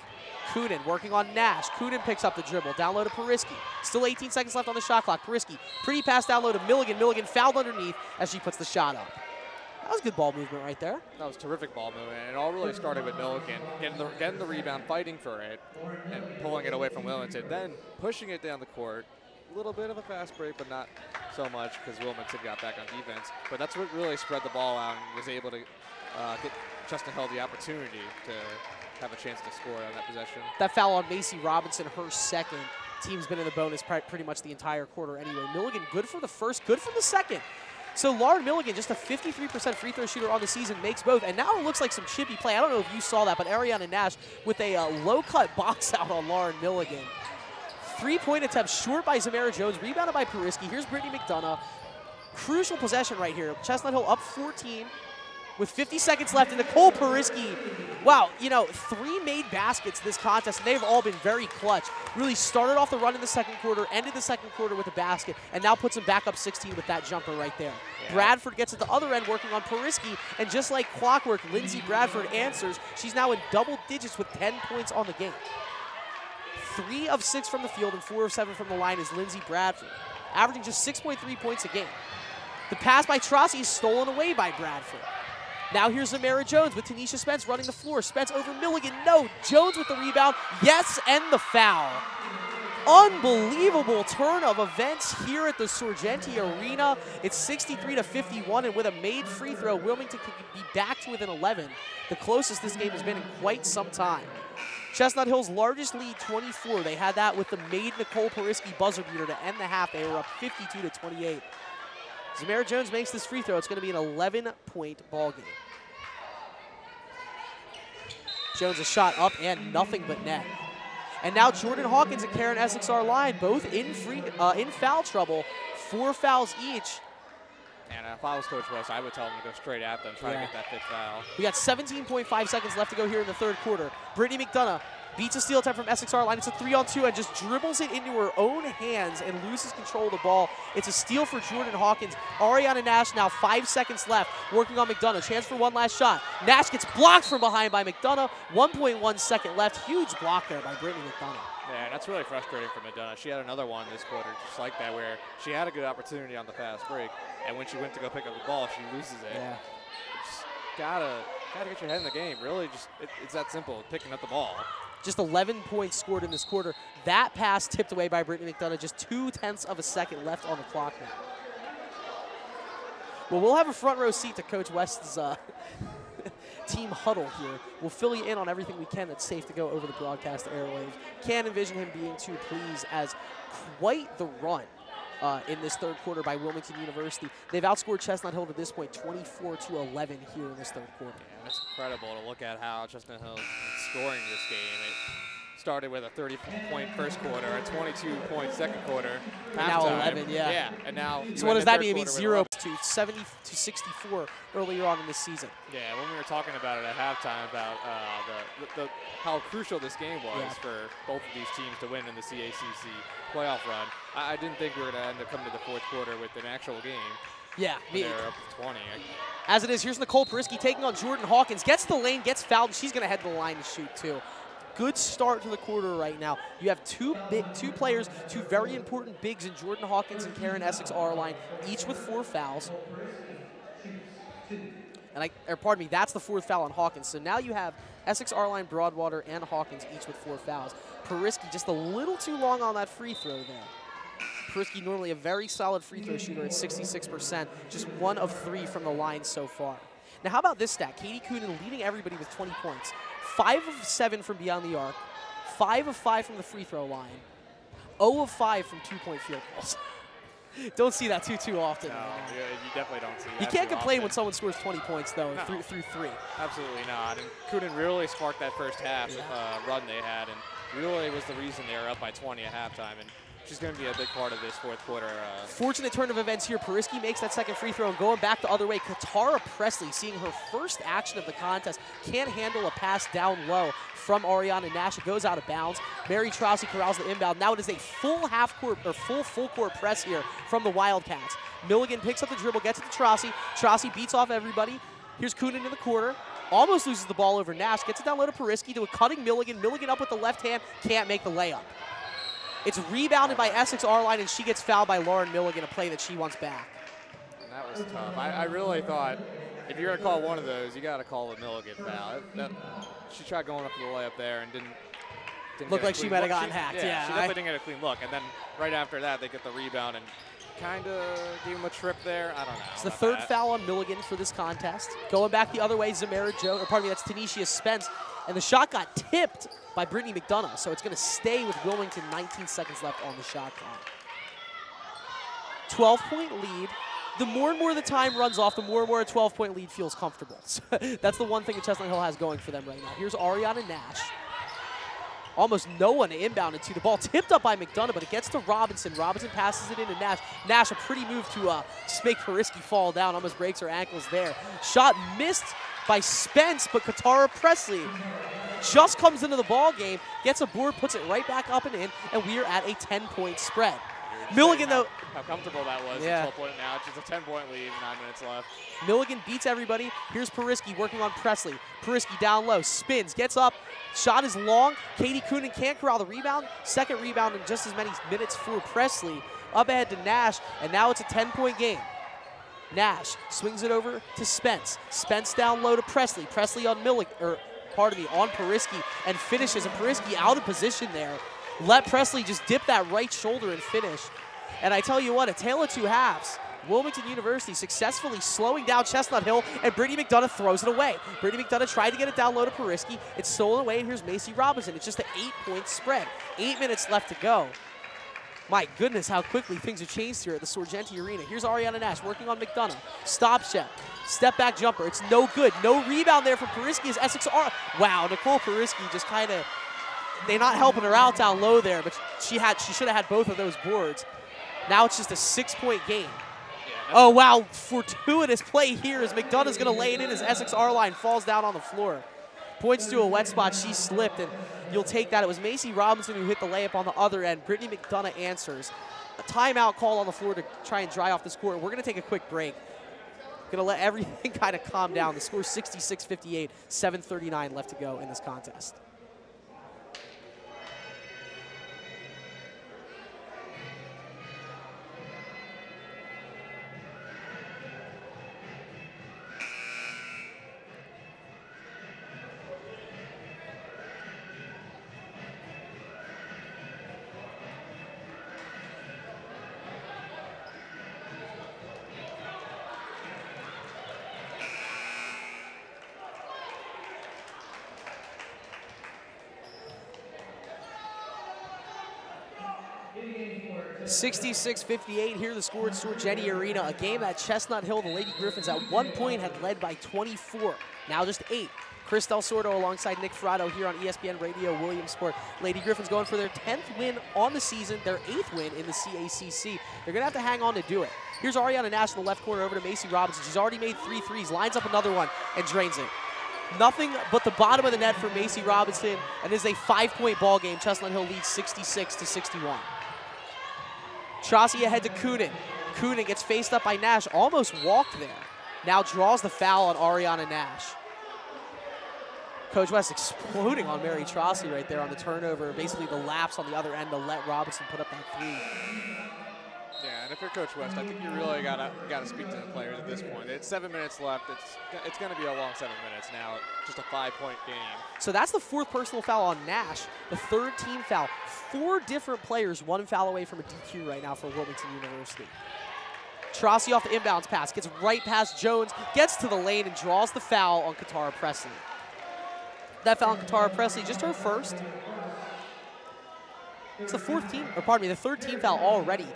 Kuhnen working on Nash. Kuhnen picks up the dribble. Down low to Periski. Still 18 seconds left on the shot clock. Periski, pretty pass down low to Milligan. Milligan fouled underneath as she puts the shot up. That was good ball movement right there. That was terrific ball movement. And it all really started with Milligan getting the rebound, fighting for it, and pulling it away from Wilmington. Then pushing it down the court. A little bit of a fast break, but not so much because Wilmington got back on defense. But that's what really spread the ball out and was able to get Chestnut Hill the opportunity to have a chance to score on that possession. That foul on Macy Robinson, her second. Team's been in the bonus pretty much the entire quarter anyway. Milligan good for the first, good for the second. So Lauren Milligan, just a 53% free throw shooter on the season, makes both. And now it looks like some chippy play. I don't know if you saw that, but Ariana Nash with a low-cut box out on Lauren Milligan. 3-point attempt short by Zamara Jones, rebounded by Periski. Here's Brittany McDonough. Crucial possession right here. Chestnut Hill up 14 with 50 seconds left. And Nicole Periski, wow, 3 made baskets this contest, and they've all been very clutch. Really started off the run in the second quarter, ended the second quarter with a basket, and now puts them back up 16 with that jumper right there. Yeah. Bradford gets at the other end working on Periski, and just like clockwork, Lindsey Bradford answers. She's now in double digits with 10 points on the game. 3 of 6 from the field and 4 of 7 from the line is Lindsey Bradford, averaging just 6.3 points a game. The pass by Trossi is stolen away by Bradford. Now here's Zamara Jones with Tanisha Spence running the floor. Spence over Milligan. No. Jones with the rebound. Yes, and the foul. Unbelievable turn of events here at the Sorgenti Arena. It's 63-51, and with a made free throw, Wilmington could be back to within 11. The closest this game has been in quite some time. Chestnut Hill's largest lead, 24. They had that with the made Nicole Periski buzzer beater to end the half. They were up 52-28. Zamara Jones makes this free throw. It's going to be an 11-point ball game. Jones a shot up and nothing but net. And now Jordan Hawkins and Karen Essex are line, both in foul trouble, 4 fouls each. And if I was Coach West, I would tell them to go straight at them, try to get that 5th foul. We got 17.5 seconds left to go here in the third quarter. Brittany McDonough beats a steal attempt from SXR line. It's a 3-on-2 and just dribbles it into her own hands and loses control of the ball. It's a steal for Jordan Hawkins. Ariana Nash now 5 seconds left, working on McDonough. Chance for one last shot. Nash gets blocked from behind by McDonough. 1.1 second left. Huge block there by Brittany McDonough. Yeah, and that's really frustrating for McDonough. She had another one this quarter just like that where she had a good opportunity on the fast break, and when she went to go pick up the ball, she loses it. Yeah. Just gotta get your head in the game. Really, just it's that simple, picking up the ball. Just 11 points scored in this quarter. That pass tipped away by Brittany McDonough. Just 0.2 of a second left on the clock now. Well, we'll have a front row seat to Coach West's team huddle here. We'll fill you in on everything we can that's safe to go over the broadcast airwaves. Can't envision him being too pleased, as quite the run in this third quarter by Wilmington University. They've outscored Chestnut Hill to this point 24-11 here in this third quarter. Yeah, it's incredible to look at how Chestnut Hill is scoring this game. It started with a 30-point first quarter, a 22-point second quarter. Now 11, yeah. Yeah, and now. So what does that mean? It means 0 to 70 to 64 earlier on in this season. Yeah, when we were talking about it at halftime about how crucial this game was for both of these teams to win in the CACC playoff run, I didn't think we were going to end up coming to the fourth quarter with an actual game. Yeah. They're up 20. As it is, here's Nicole Perisky taking on Jordan Hawkins. Gets the lane, gets fouled, and she's going to head to the line to shoot too. Good start to the quarter right now. You have two players, two very important bigs in Jordan Hawkins and Karen Essex Arline, each with 4 fouls. And pardon me, that's the 4th foul on Hawkins. So now you have Essex Arline, Broadwater, and Hawkins each with 4 fouls. Perisky just a little too long on that free throw there. Perisky normally a very solid free throw shooter at 66%, just 1 of 3 from the line so far. Now how about this stat? Caity Kuhnen leading everybody with 20 points. 5 of 7 from beyond the arc, 5 of 5 from the free throw line, 0 of 5 from 2-point field goals. Don't see that too often. No, you definitely don't see that. You can't complain when someone scores 20 points, though, through 3. Absolutely not. And Kuhnen really sparked that first half run they had, and really was the reason they were up by 20 at halftime. And she's going to be a big part of this fourth quarter. Fortunate turn of events here. Perisky makes that second free throw, and going back the other way, Katara Presley, seeing her first action of the contest, can't handle a pass down low from Ariana Nash. It goes out of bounds. Mary Trossi corrals the inbound. Now it is a full full court press here from the Wildcats. Milligan picks up the dribble, gets it to Trossi. Trossi beats off everybody. Here's Kuhnen in the quarter. Almost loses the ball over Nash. Gets it down low to Perisky to a cutting Milligan. Milligan up with the left hand. Can't make the layup. It's rebounded by Essex Arline, and she gets fouled by Lauren Milligan, a play that she wants back. And that was tough. I really thought if you're going to call one of those, you got to call the Milligan foul. She tried going up for the layup there and didn't look like she might have gotten hacked. Yeah, she definitely didn't get a clean look. And then right after that, they get the rebound and kind of gave him a trip there. I don't know. It's the 3rd foul on Milligan for this contest. Going back the other way, Zamara Jones, or pardon me, that's Tanisha Spence. And the shot got tipped by Brittany McDonough, so it's going to stay with Wilmington. 19 seconds left on the shot clock. 12-point lead. The more and more the time runs off, the more and more a 12-point lead feels comfortable. So that's the one thing that Chestnut Hill has going for them right now. Here's Ariana Nash. Almost no one inbounded to the ball. Tipped up by McDonough, but it gets to Robinson. Robinson passes it into Nash. Nash, a pretty move to just make Perisky fall down. Almost breaks her ankles there. Shot missed by Spence, but Katara Presley just comes into the ball game, gets a board, puts it right back up and in, and we are at a 10-point spread. Milligan, though. How comfortable that was. Yeah. 12-point now. It's just a 10-point lead, 9 minutes left. Milligan beats everybody. Here's Perisky working on Presley. Perisky down low, spins, gets up. Shot is long. Caity Kuhnen can't corral the rebound. Second rebound in just as many minutes for Presley. Up ahead to Nash, and now it's a 10-point game. Nash swings it over to Spence. Spence down low to Presley. Presley on on Perisky, and finishes. And Perisky out of position there. Let Presley just dip that right shoulder and finish. And I tell you what, a tale of 2 halves. Wilmington University successfully slowing down Chestnut Hill, and Brittany McDonough throws it away. Brittany McDonough tried to get it down low to Perisky. It's stolen away, and here's Macy Robinson. It's just an 8-point spread. 8 minutes left to go. My goodness, how quickly things have changed here at the Sorgenti Arena. Here's Ariana Nash working on McDonough. Stop step back jumper. It's no good. No rebound there from Perisky as Essex Wow, Nicole Perisky just kind of, they're not helping her out down low there, but she should have had both of those boards. Now it's just a 6-point game. Oh, wow, fortuitous play here as McDonough's going to lay it in as Essex Arline falls down on the floor. Points to a wet spot. She slipped, and you'll take that. It was Macy Robinson who hit the layup on the other end. Brittany McDonough answers. A timeout call on the floor to try and dry off this court. We're going to take a quick break. Going to let everything kind of calm down. The score is 66-58, 7:39 left to go in this contest. 66-58 here, the score at Stuart Jenny Arena, a game at Chestnut Hill. The Lady Griffins at one point had led by 24, now just 8. Chris Del Sordo alongside Nick Frado here on ESPN Radio Williamsport. Lady Griffins going for their 10th win on the season, their 8th win in the CACC. They're going to have to hang on to do it. Here's Ariana Nash in the left corner over to Macy Robinson. She's already made 3 threes, lines up another one, and drains it. Nothing but the bottom of the net for Macy Robinson, and it is a 5-point ball game. Chestnut Hill leads 66-61. Trossi ahead to Kuhnen. Kuhnen gets faced up by Nash, almost walked there. Now draws the foul on Ariana Nash. Coach West exploding on Mary Trossi right there on the turnover, basically the lapse on the other end to let Robinson put up that 3. Yeah, and if you're Coach West, I think you really gotta speak to the players at this point. It's 7 minutes left. It's going to be a long 7 minutes now. Just a 5-point game. So that's the 4th personal foul on Nash, the 3rd team foul. 4 different players, 1 foul away from a DQ right now for Wilmington University. Trossi off the inbounds pass, gets right past Jones, gets to the lane and draws the foul on Katara Presley. That foul on Katara Presley, just her first. It's the 4th team, or pardon me, the 3rd team foul already.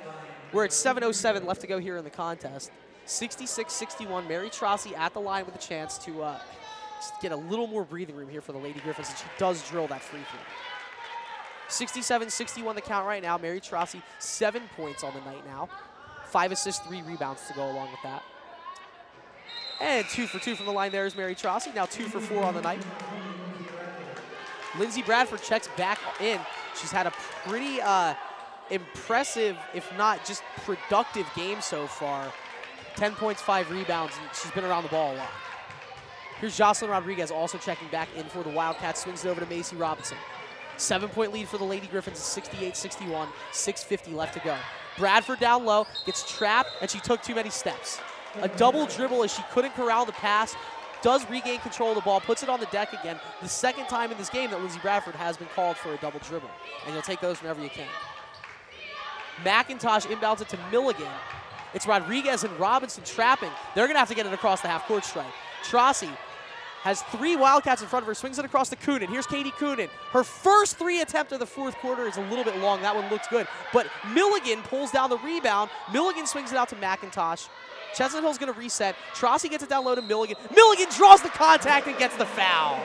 We're at 7:07 left to go here in the contest. 66-61, Mary Trossi at the line with a chance to just get a little more breathing room here for the Lady Griffins, and she does drill that free throw. 67-61 the count right now. Mary Trossi, 7 points on the night now. 5 assists, 3 rebounds to go along with that. And 2 for 2 from the line there is Mary Trossi. Now 2 for 4 on the night. Lindsey Bradford checks back in. She's had a pretty impressive, if not just productive game so far. 10 points, 5 rebounds, and she's been around the ball a lot. Here's Jocelyn Rodriguez also checking back in for the Wildcats. Swings it over to Macy Robinson. 7-point lead for the Lady Griffins, 68-61, 6:50 left to go. Bradford down low, gets trapped, and she took too many steps. A double dribble as she couldn't corral the pass. Does regain control of the ball, puts it on the deck again. The 2nd time in this game that Lindsey Bradford has been called for a double dribble. And you'll take those whenever you can. McIntosh inbounds it to Milligan. It's Rodriguez and Robinson trapping. They're going to have to get it across the half-court stripe. Trossi has 3 Wildcats in front of her, swings it across to Kuhnen. Here's Caity Kuhnen. Her first 3 attempt of the 4th quarter is a little bit long. That one looks good. But Milligan pulls down the rebound. Milligan swings it out to McIntosh. Chestnut Hill's going to reset. Trossi gets it down low to Milligan. Milligan draws the contact and gets the foul.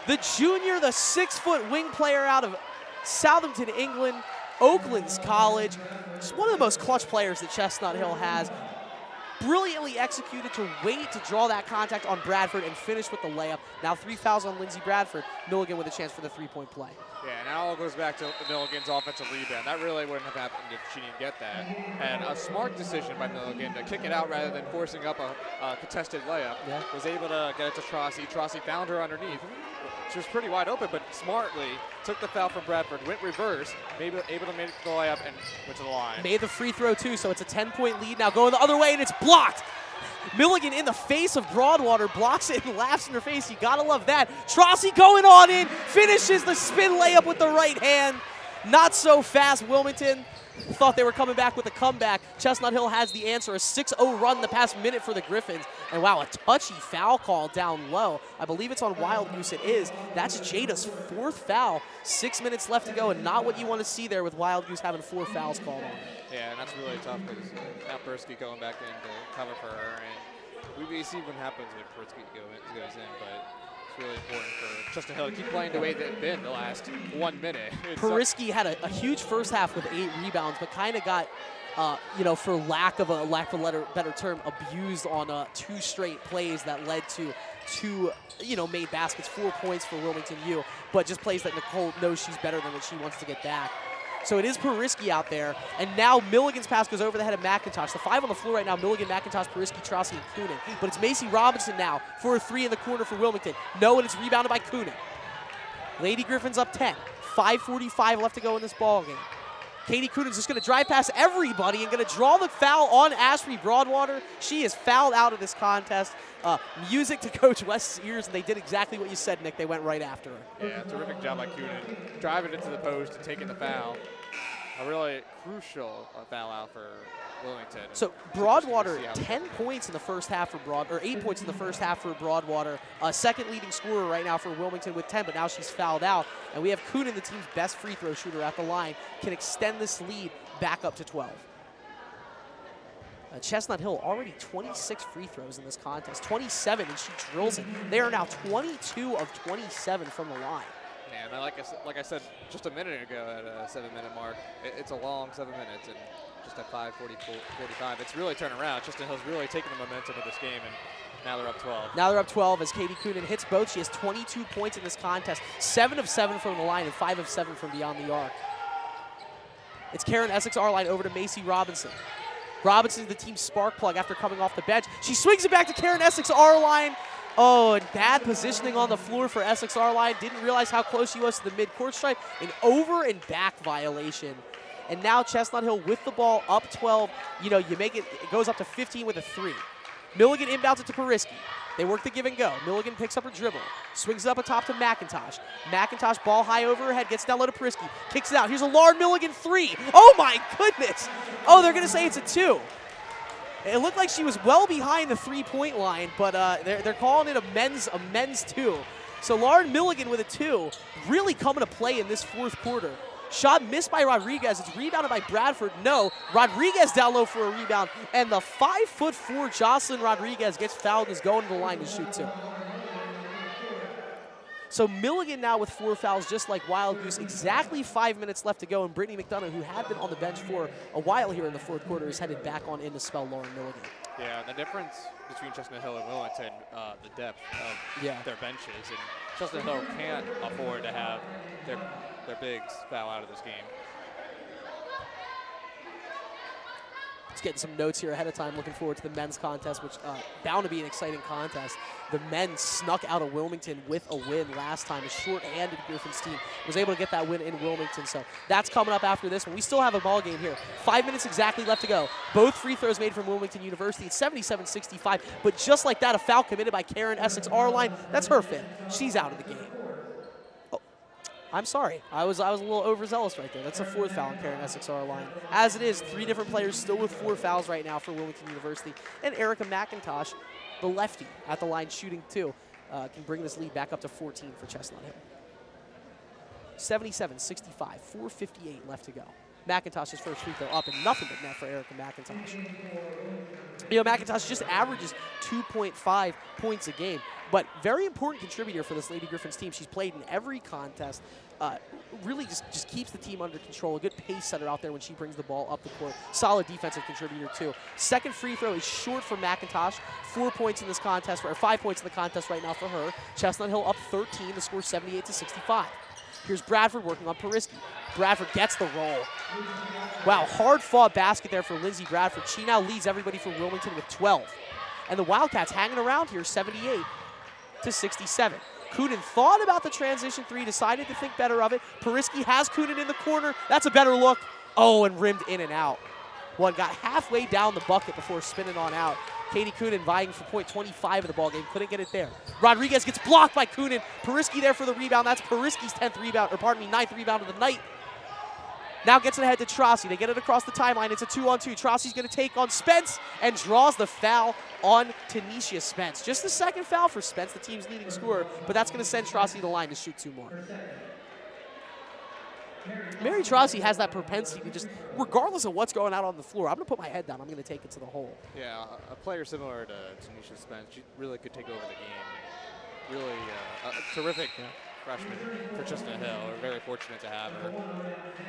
The junior, the 6-foot wing player out of Southampton, England, Oakland's college. Just one of the most clutch players that Chestnut Hill has. Brilliantly executed to wait to draw that contact on Bradford and finish with the layup. Now 3 fouls on Lindsey Bradford. Milligan with a chance for the 3-point play. Yeah, now it goes back to Milligan's offensive rebound. That really wouldn't have happened if she didn't get that. And a smart decision by Milligan to kick it out rather than forcing up a contested layup. Yeah. Was able to get it to Trossi. Trossi found her underneath. She was pretty wide open, but smartly took the foul from Bradford, went reverse, able to make the layup, and went to the line. Made the free throw, too, so it's a 10-point lead. Now going the other way, and it's blocked. Milligan in the face of Broadwater, blocks it and laughs in her face. You gotta love that. Trossi going on in, finishes the spin layup with the right hand. Not so fast, Wilmington. Thought they were coming back with a comeback. Chestnut Hill has the answer, a 6-0 run the past minute for the Griffins. And wow, a touchy foul call down low. I believe it's on Wild Goose, it is. That's Jada's 4th foul. 6 minutes left to go, and not what you want to see there with Wild Goose having 4 fouls called on. Yeah, and that's really tough because now Persky going back in to cover for her. And we see what happens when Persky goes in, but it's really important for Chestnut Hill to keep playing the way they've been the last 1 minute. Persky had a huge first half with 8 rebounds, but kind of got, for lack of a better term, abused on 2 straight plays that led to 2, made baskets, 4 points for Wilmington U, but just plays that Nicole knows she's better than that she wants to get back. So it is Persky out there, and now Milligan's pass goes over the head of McIntosh. The 5 on the floor right now, Milligan, McIntosh, Persky, Trossi, and Kuhnen. But it's Macy Robinson now for a 3 in the corner for Wilmington. No, and it's rebounded by Kuhnen. Lady Griffins up 10. 5:45 left to go in this ball game. Caity Kuhnen's just going to drive past everybody and going to draw the foul on Ashley Broadwater. She is fouled out of this contest. Music to Coach West's ears, and they did exactly what you said, Nick. They went right after her. Yeah, terrific job by Kuhnen. Driving into the post and taking the foul. A really crucial foul out for Wilmington. So Broadwater, 10 points in the first half for or 8 points in the first half for Broadwater. Second leading scorer right now for Wilmington with 10, but now she's fouled out. And we have Kuhnen, the team's best free throw shooter at the line, can extend this lead back up to 12. Chestnut Hill already 26 free throws in this contest, 27, and she drills it. They are now 22 of 27 from the line. Yeah, and like I said just a minute ago at a 7-minute mark, it's a long 7 minutes, and just at 5:45, it's really turned around. Chestnut Hill's really taken the momentum of this game, and now they're up 12. Now they're up 12 as Caity Kuhnen hits both. She has 22 points in this contest, 7 of 7 from the line and 5 of 7 from beyond the arc. It's Karen Essex R-line over to Macy Robinson. Robinson's the team's spark plug after coming off the bench. She swings it back to Karen Essex R-line. Oh, and bad positioning on the floor for Essex R-line. Didn't realize how close she was to the mid-court stripe. An over and back violation. And now Chestnut Hill with the ball up 12. You know, you make it goes up to 15 with a 3. Milligan inbounds it to Pariski. They work the give and go. Milligan picks up her dribble. Swings it up atop to McIntosh. McIntosh ball high over her head, gets down low to Pariski. Kicks it out. Here's a Lauren Milligan 3. Oh my goodness. Oh, they're going to say it's a 2. It looked like she was well behind the 3-point line, but they're calling it a men's 2. So Lauren Milligan with a 2 really coming to play in this fourth quarter. Shot missed by Rodriguez. It's rebounded by Bradford. No, Rodriguez down low for a rebound. And the 5'4" Jocelyn Rodriguez gets fouled and is going to the line to shoot 2. So Milligan now with 4 fouls, just like Wild Goose. Exactly 5 minutes left to go. And Brittany McDonough, who had been on the bench for a while here in the fourth quarter, is headed back on in to spell Lauren Milligan. Yeah, the difference between Chestnut Hill and Wilmington, the depth of their benches. And Chestnut Hill can't afford to have their bigs foul out of this game. Just getting some notes here ahead of time, looking forward to the men's contest, which bound to be an exciting contest. The men snuck out of Wilmington with a win last time. A short-handed Griffins team was able to get that win in Wilmington, so that's coming up after this one. We still have a ball game here. 5 minutes exactly left to go. Both free throws made from Wilmington University. It's 77-65, but just like that, a foul committed by Karen Essex R-line. That's her 5th. She's out of the game. I'm sorry. I was a little overzealous right there. That's a 4th foul on Karen Essex R-line. As it is, 3 different players still with 4 fouls right now for Wilmington University. And Erica McIntosh, the lefty, at the line shooting 2, can bring this lead back up to 14 for Chestnut Hill. 77-65, 4:58 left to go. McIntosh's first free throw up, and nothing but net for Erica McIntosh. You know, McIntosh just averages 2.5 points a game, but very important contributor for this Lady Griffins team. She's played in every contest, really just keeps the team under control. A good pace setter out there when she brings the ball up the court. Solid defensive contributor, too. Second free throw is short for McIntosh. 4 points in this contest, or 5 points in the contest right now for her. Chestnut Hill up 13, the score 78-65. Here's Bradford working on Pariski. Bradford gets the roll. Wow, hard-fought basket there for Lindsey Bradford. She now leads everybody from Wilmington with 12. And the Wildcats hanging around here, 78-67. Kuhnen thought about the transition 3, decided to think better of it. Pariski has Kuhnen in the corner. That's a better look. Oh, and rimmed in and out. One got halfway down the bucket before spinning on out. Caity Kuhnen vying for point 25 of the ballgame. Couldn't get it there. Rodriguez gets blocked by Kuhnen. Pariski there for the rebound. That's Pariski's 9th rebound of the night. Now gets it ahead to Trossi. They get it across the timeline. It's a 2-on-2. Trossi's going to take on Spence and draws the foul on Tanisha Spence. Just the 2nd foul for Spence, the team's leading scorer, but that's going to send Trossi to the line to shoot 2 more. Mary Trossi has that propensity to just, regardless of what's going on the floor, I'm going to put my head down. I'm going to take it to the hole. Yeah, a player similar to Tanisha Spence, she really could take over the game. Really a terrific freshman for Chestnut Hill. We're very fortunate to have her.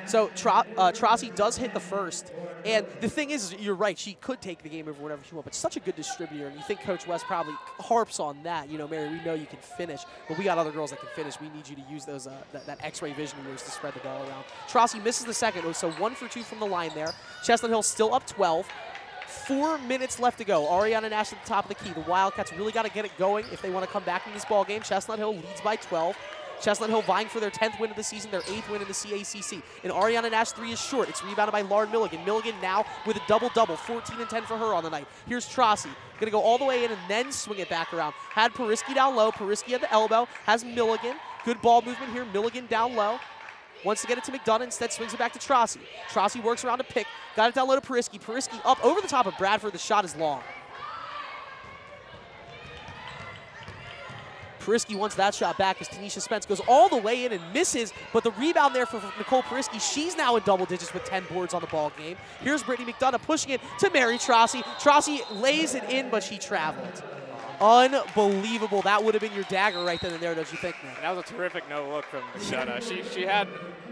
So Trossi does hit the first. And the thing is, you're right, she could take the game over whenever she wants, but such a good distributor. And you think Coach West probably harps on that. You know, Mary, we know you can finish, but we got other girls that can finish. We need you to use those that X-ray vision of yours to spread the ball around. Trossi misses the second, so 1 for 2 from the line there. Chestnut Hill still up 12. 4 minutes left to go. Ariana Nash at the top of the key. The Wildcats really got to get it going if they want to come back in this ball game. Chestnut Hill leads by 12. Chestnut Hill vying for their 10th win of the season, their 8th win in the CACC. And Ariana Nash 3 is short. It's rebounded by Lauren Milligan. Milligan now with a double-double, 14 and 10 for her on the night. Here's Trossi. Going to go all the way in and then swing it back around. Had Pariski down low. Pariski at the elbow. Has Milligan. Good ball movement here. Milligan down low. Wants to get it to McDonough, instead swings it back to Trossi. Trossi works around a pick, got it down low to Periski. Periski up over the top of Bradford. The shot is long. Periski wants that shot back as Tanisha Spence goes all the way in and misses, but the rebound there for Nicole Periski. She's now in double digits with 10 boards on the ball game. Here's Brittany McDonough pushing it to Mary Trossi. Trossi lays it in, but she traveled. Unbelievable. That would have been your dagger right then and there, don't you think, man? That was a terrific no look from McDonough. She had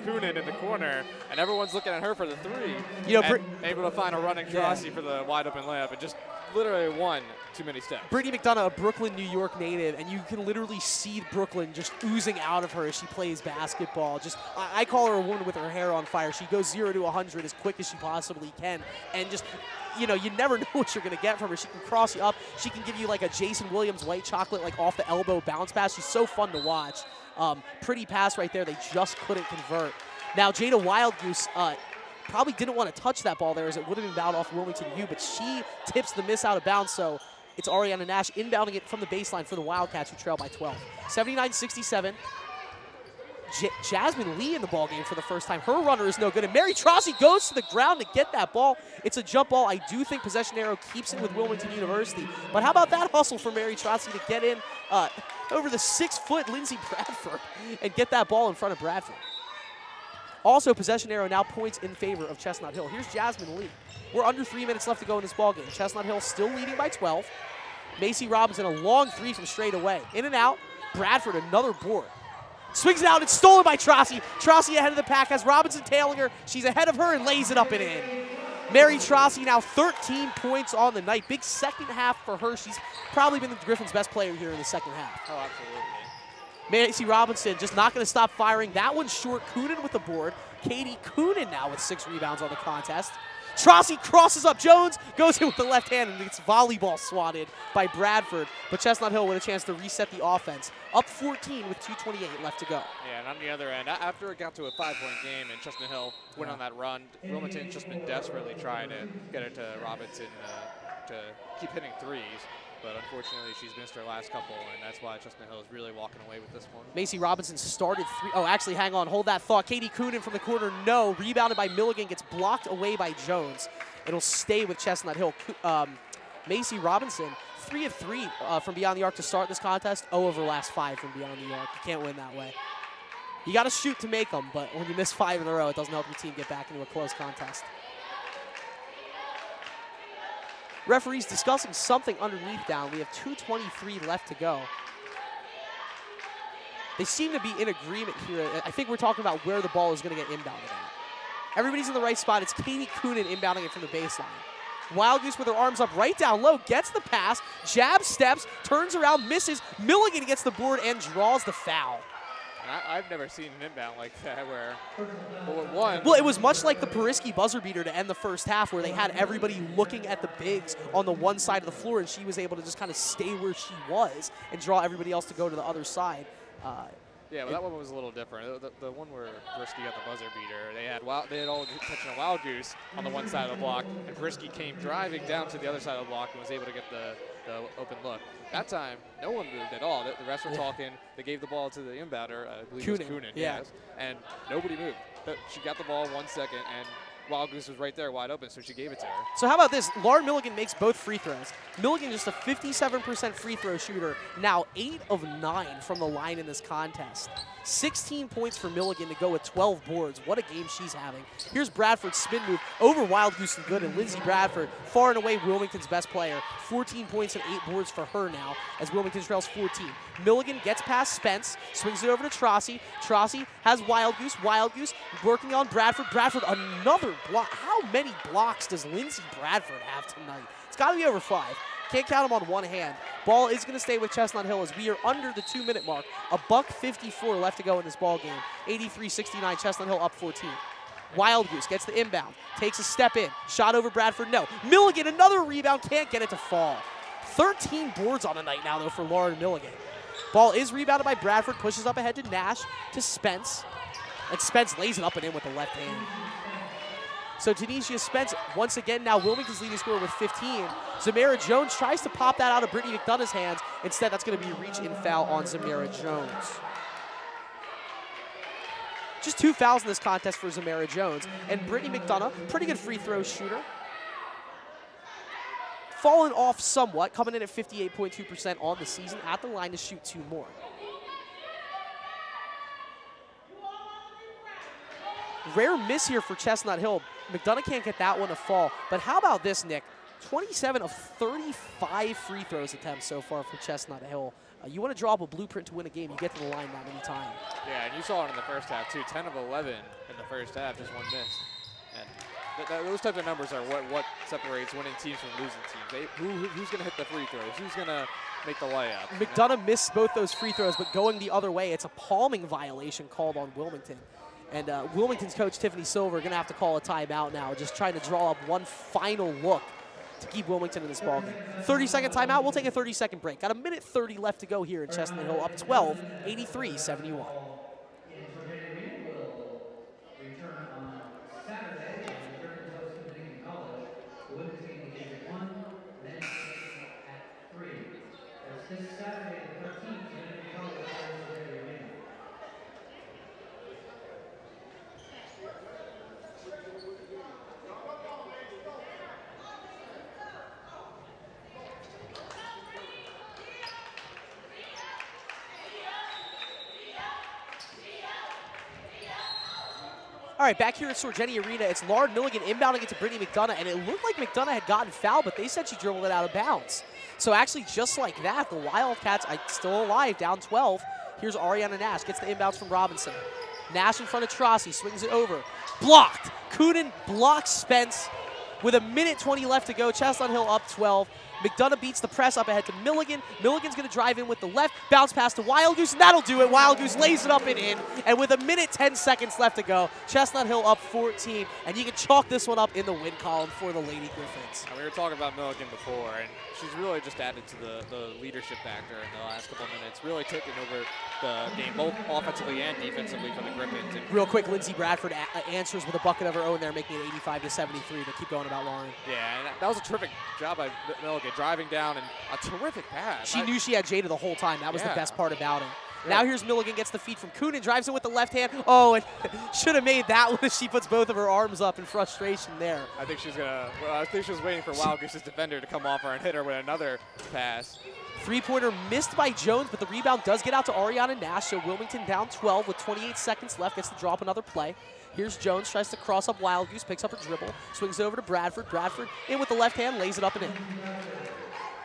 Kuhnen in the corner, and everyone's looking at her for the three. You know, able to find a running Trossi for the wide open layup, and just literally won too many steps. Brittany McDonough, a Brooklyn, New York native, and you can literally see Brooklyn just oozing out of her as she plays basketball. Just, I call her a woman with her hair on fire. She goes 0 to 100 as quick as she possibly can, and just, you know, you never know what you're going to get from her. She can cross you up. She can give you like a Jason Williams white chocolate, like off the elbow bounce pass. She's so fun to watch. Pretty pass right there. They just couldn't convert. Now, Jada Wildgoose probably didn't want to touch that ball there as it would have been bound off Wilmington U, but she tips the miss out of bounds, so it's Ariana Nash inbounding it from the baseline for the Wildcats, who trail by 12. 79-67. Jasmine Lee in the ball game for the first time. Her runner is no good, and Mary Trossi goes to the ground to get that ball. It's a jump ball. I do think possession arrow keeps it with Wilmington University, but how about that hustle for Mary Trossi to get in over the 6-foot Lindsey Bradford and get that ball in front of Bradford. Also, possession arrow now points in favor of Chestnut Hill. Here's Jasmine Lee. We're under 3 minutes left to go in this ball game. Chestnut Hill still leading by 12. Macy Robinson, a long three from straight away. In and out. Bradford, another board. Swings it out. It's stolen by Trossi. Trossi ahead of the pack, has Robinson tailing her. She's ahead of her and lays it up and in. Mary Trossi now 13 points on the night. Big second half for her. She's probably been the Griffins' best player here in the second half. Oh, absolutely. Macy Robinson just not going to stop firing. That one's short. Kuhnen with the board. Caity Kuhnen now with 6 rebounds on the contest. Trossi crosses up Jones, goes in with the left hand, and gets volleyball swatted by Bradford. But Chestnut Hill with a chance to reset the offense. Up 14 with 2:28 left to go. Yeah, and on the other end, after it got to a 5-point game and Chestnut Hill went on that run, Wilmington's just been desperately trying to get it to Robinson to keep hitting threes. But unfortunately, she's missed her last couple, and that's why Chestnut Hill is really walking away with this one. Macy Robinson started 3. Oh, actually, hang on. Hold that thought. Caity Kuhnen from the corner, no. Rebounded by Milligan, gets blocked away by Jones. It'll stay with Chestnut Hill. Macy Robinson, 3 of 3 from beyond the arc to start this contest. 0 over the last 5 from beyond the arc. You can't win that way. You got to shoot to make them, but when you miss 5 in a row, it doesn't help your team get back into a close contest. Referees discussing something underneath down. We have 2:23 left to go. They seem to be in agreement here. I think we're talking about where the ball is going to get inbounded at. Everybody's in the right spot. It's Caity Kuhnen inbounding it from the baseline. Wildgoose with her arms up right down low, gets the pass, jab steps, turns around, misses. Milligan gets the board and draws the foul. I've never seen an inbound like that where one. Well, it was much like the Periski buzzer beater to end the first half, where they had everybody looking at the bigs on the one side of the floor, and she was able to just kind of stay where she was and draw everybody else to go to the other side. Yeah, but that one was a little different. The one where Periski got the buzzer beater, they had all touching a Wildgoose on the one side of the block, and Periski came driving down to the other side of the block and was able to get the open look. That time, no one moved at all. The rest were talking. They gave the ball to the inbounder, I believe it was Kuhnen, yes, and nobody moved. But she got the ball 1 second, and Wildgoose was right there wide open, so she gave it to her. So how about this? Lauren Milligan makes both free throws. Milligan just a 57% free throw shooter, now 8 of 9 from the line in this contest. 16 points for Milligan to go with 12 boards. What a game she's having. Here's Bradford's spin move over Wildgoose and good, and Lindsey Bradford, far and away Wilmington's best player. 14 points and 8 boards for her now as Wilmington trails 14. Milligan gets past Spence, swings it over to Trossi. Trossi has Wildgoose. Wildgoose working on Bradford. Bradford, another block. How many blocks does Lindsey Bradford have tonight? It's got to be over 5. Can't count them on one hand. Ball is going to stay with Chestnut Hill as we are under the 2-minute mark. $1:54 left to go in this ball game. 83-69, Chestnut Hill up 14. Wildgoose gets the inbound, takes a step in, shot over Bradford, no. Milligan, another rebound, can't get it to fall. 13 boards on the night now, though, for Lauren Milligan. Ball is rebounded by Bradford, pushes up ahead to Nash, to Spence, and Spence lays it up and in with the left hand. So Tanisha Spence, once again, now Wilmington's leading scorer with 15. Zamira Jones tries to pop that out of Brittany McDonough's hands. Instead, that's going to be a reach-in foul on Zamira Jones. Just 2 fouls in this contest for Zamara Jones. And Brittany McDonough, pretty good free throw shooter. Fallen off somewhat, coming in at 58.2% on the season, at the line to shoot 2 more. Rare miss here for Chestnut Hill. McDonough can't get that one to fall. But how about this, Nick? 27 of 35 free throws attempts so far for Chestnut Hill. You want to draw up a blueprint to win a game, you get to the line that many times. Yeah, and you saw it in the first half, too. 10 of 11 in the first half, just 1 miss. And those types of numbers are what separates winning teams from losing teams. Who's going to hit the free throws? Who's going to make the layup? McDonough missed both those free throws, but going the other way, it's a palming violation called on Wilmington. And Wilmington's coach, Tiffany Silver, going to have to call a timeout now, just trying to draw up one final look to keep Wilmington in this ballgame. 30-second timeout. We'll take a 30-second break. Got a minute 30 left to go here in Chestnut Hill, up 12, 83-71. All right, back here at Sorgeni Arena, it's Lauren Milligan inbounding it to Brittany McDonough, and it looked like McDonough had gotten fouled, but they said she dribbled it out of bounds. So actually, just like that, the Wildcats are still alive, down 12. Here's Ariana Nash, gets the inbounds from Robinson. Nash in front of Trossi, swings it over. Blocked. Kuhnen blocks Spence with a minute 20 left to go. Chestnut Hill up 12. McDonough beats the press up ahead to Milligan. Milligan's going to drive in with the left, bounce pass to Wild Goose, and that'll do it. Wild Goose lays it up and in, and with a minute 10 seconds left to go, Chestnut Hill up 14, and you can chalk this one up in the win column for the Lady Griffins. We were talking about Milligan before, and she's really just added to the leadership factor in the last couple of minutes, really taking over the game, both offensively and defensively for the Griffins. And real quick, Lindsey Bradford answers with a bucket of her own there, making it 85-73 to keep going about Lauren. Yeah, and that was a terrific job by Milligan, driving down and a terrific pass. She knew she had Jada the whole time. That was the best part about it. Yeah. Now here's Milligan, gets the feed from Kuhnen, drives in with the left hand. Oh, and should have made that one. She puts both of her arms up in frustration there. I think she's gonna. Well, I think she was waiting for Wild Goose's defender to come off her and hit her with another pass. Three-pointer missed by Jones, but the rebound does get out to Ariana Nash. So Wilmington down 12 with 28 seconds left. Gets to drop another play. Here's Jones, tries to cross up Wild Goose, picks up her dribble, swings it over to Bradford. Bradford in with the left hand, lays it up and in.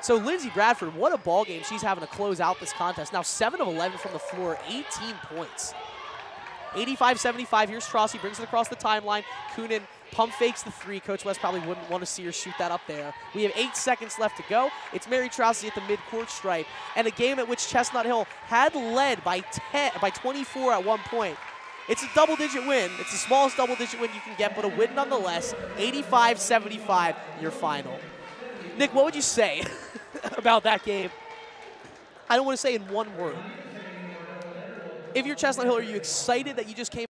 So Lindsey Bradford, what a ball game she's having to close out this contest. Now 7 of 11 from the floor, 18 points. 85-75, here's Trossi, brings it across the timeline. Kuhnen pump fakes the 3. Coach West probably wouldn't want to see her shoot that up there. We have 8 seconds left to go. It's Mary Trossi at the mid-court stripe, and a game at which Chestnut Hill had led by 24 at one point. It's a double-digit win. It's the smallest double-digit win you can get, but a win nonetheless. 85-75, your final. Nick, what would you say about that game? I don't want to say in one word. If you're Chestnut Hill, are you excited that you just came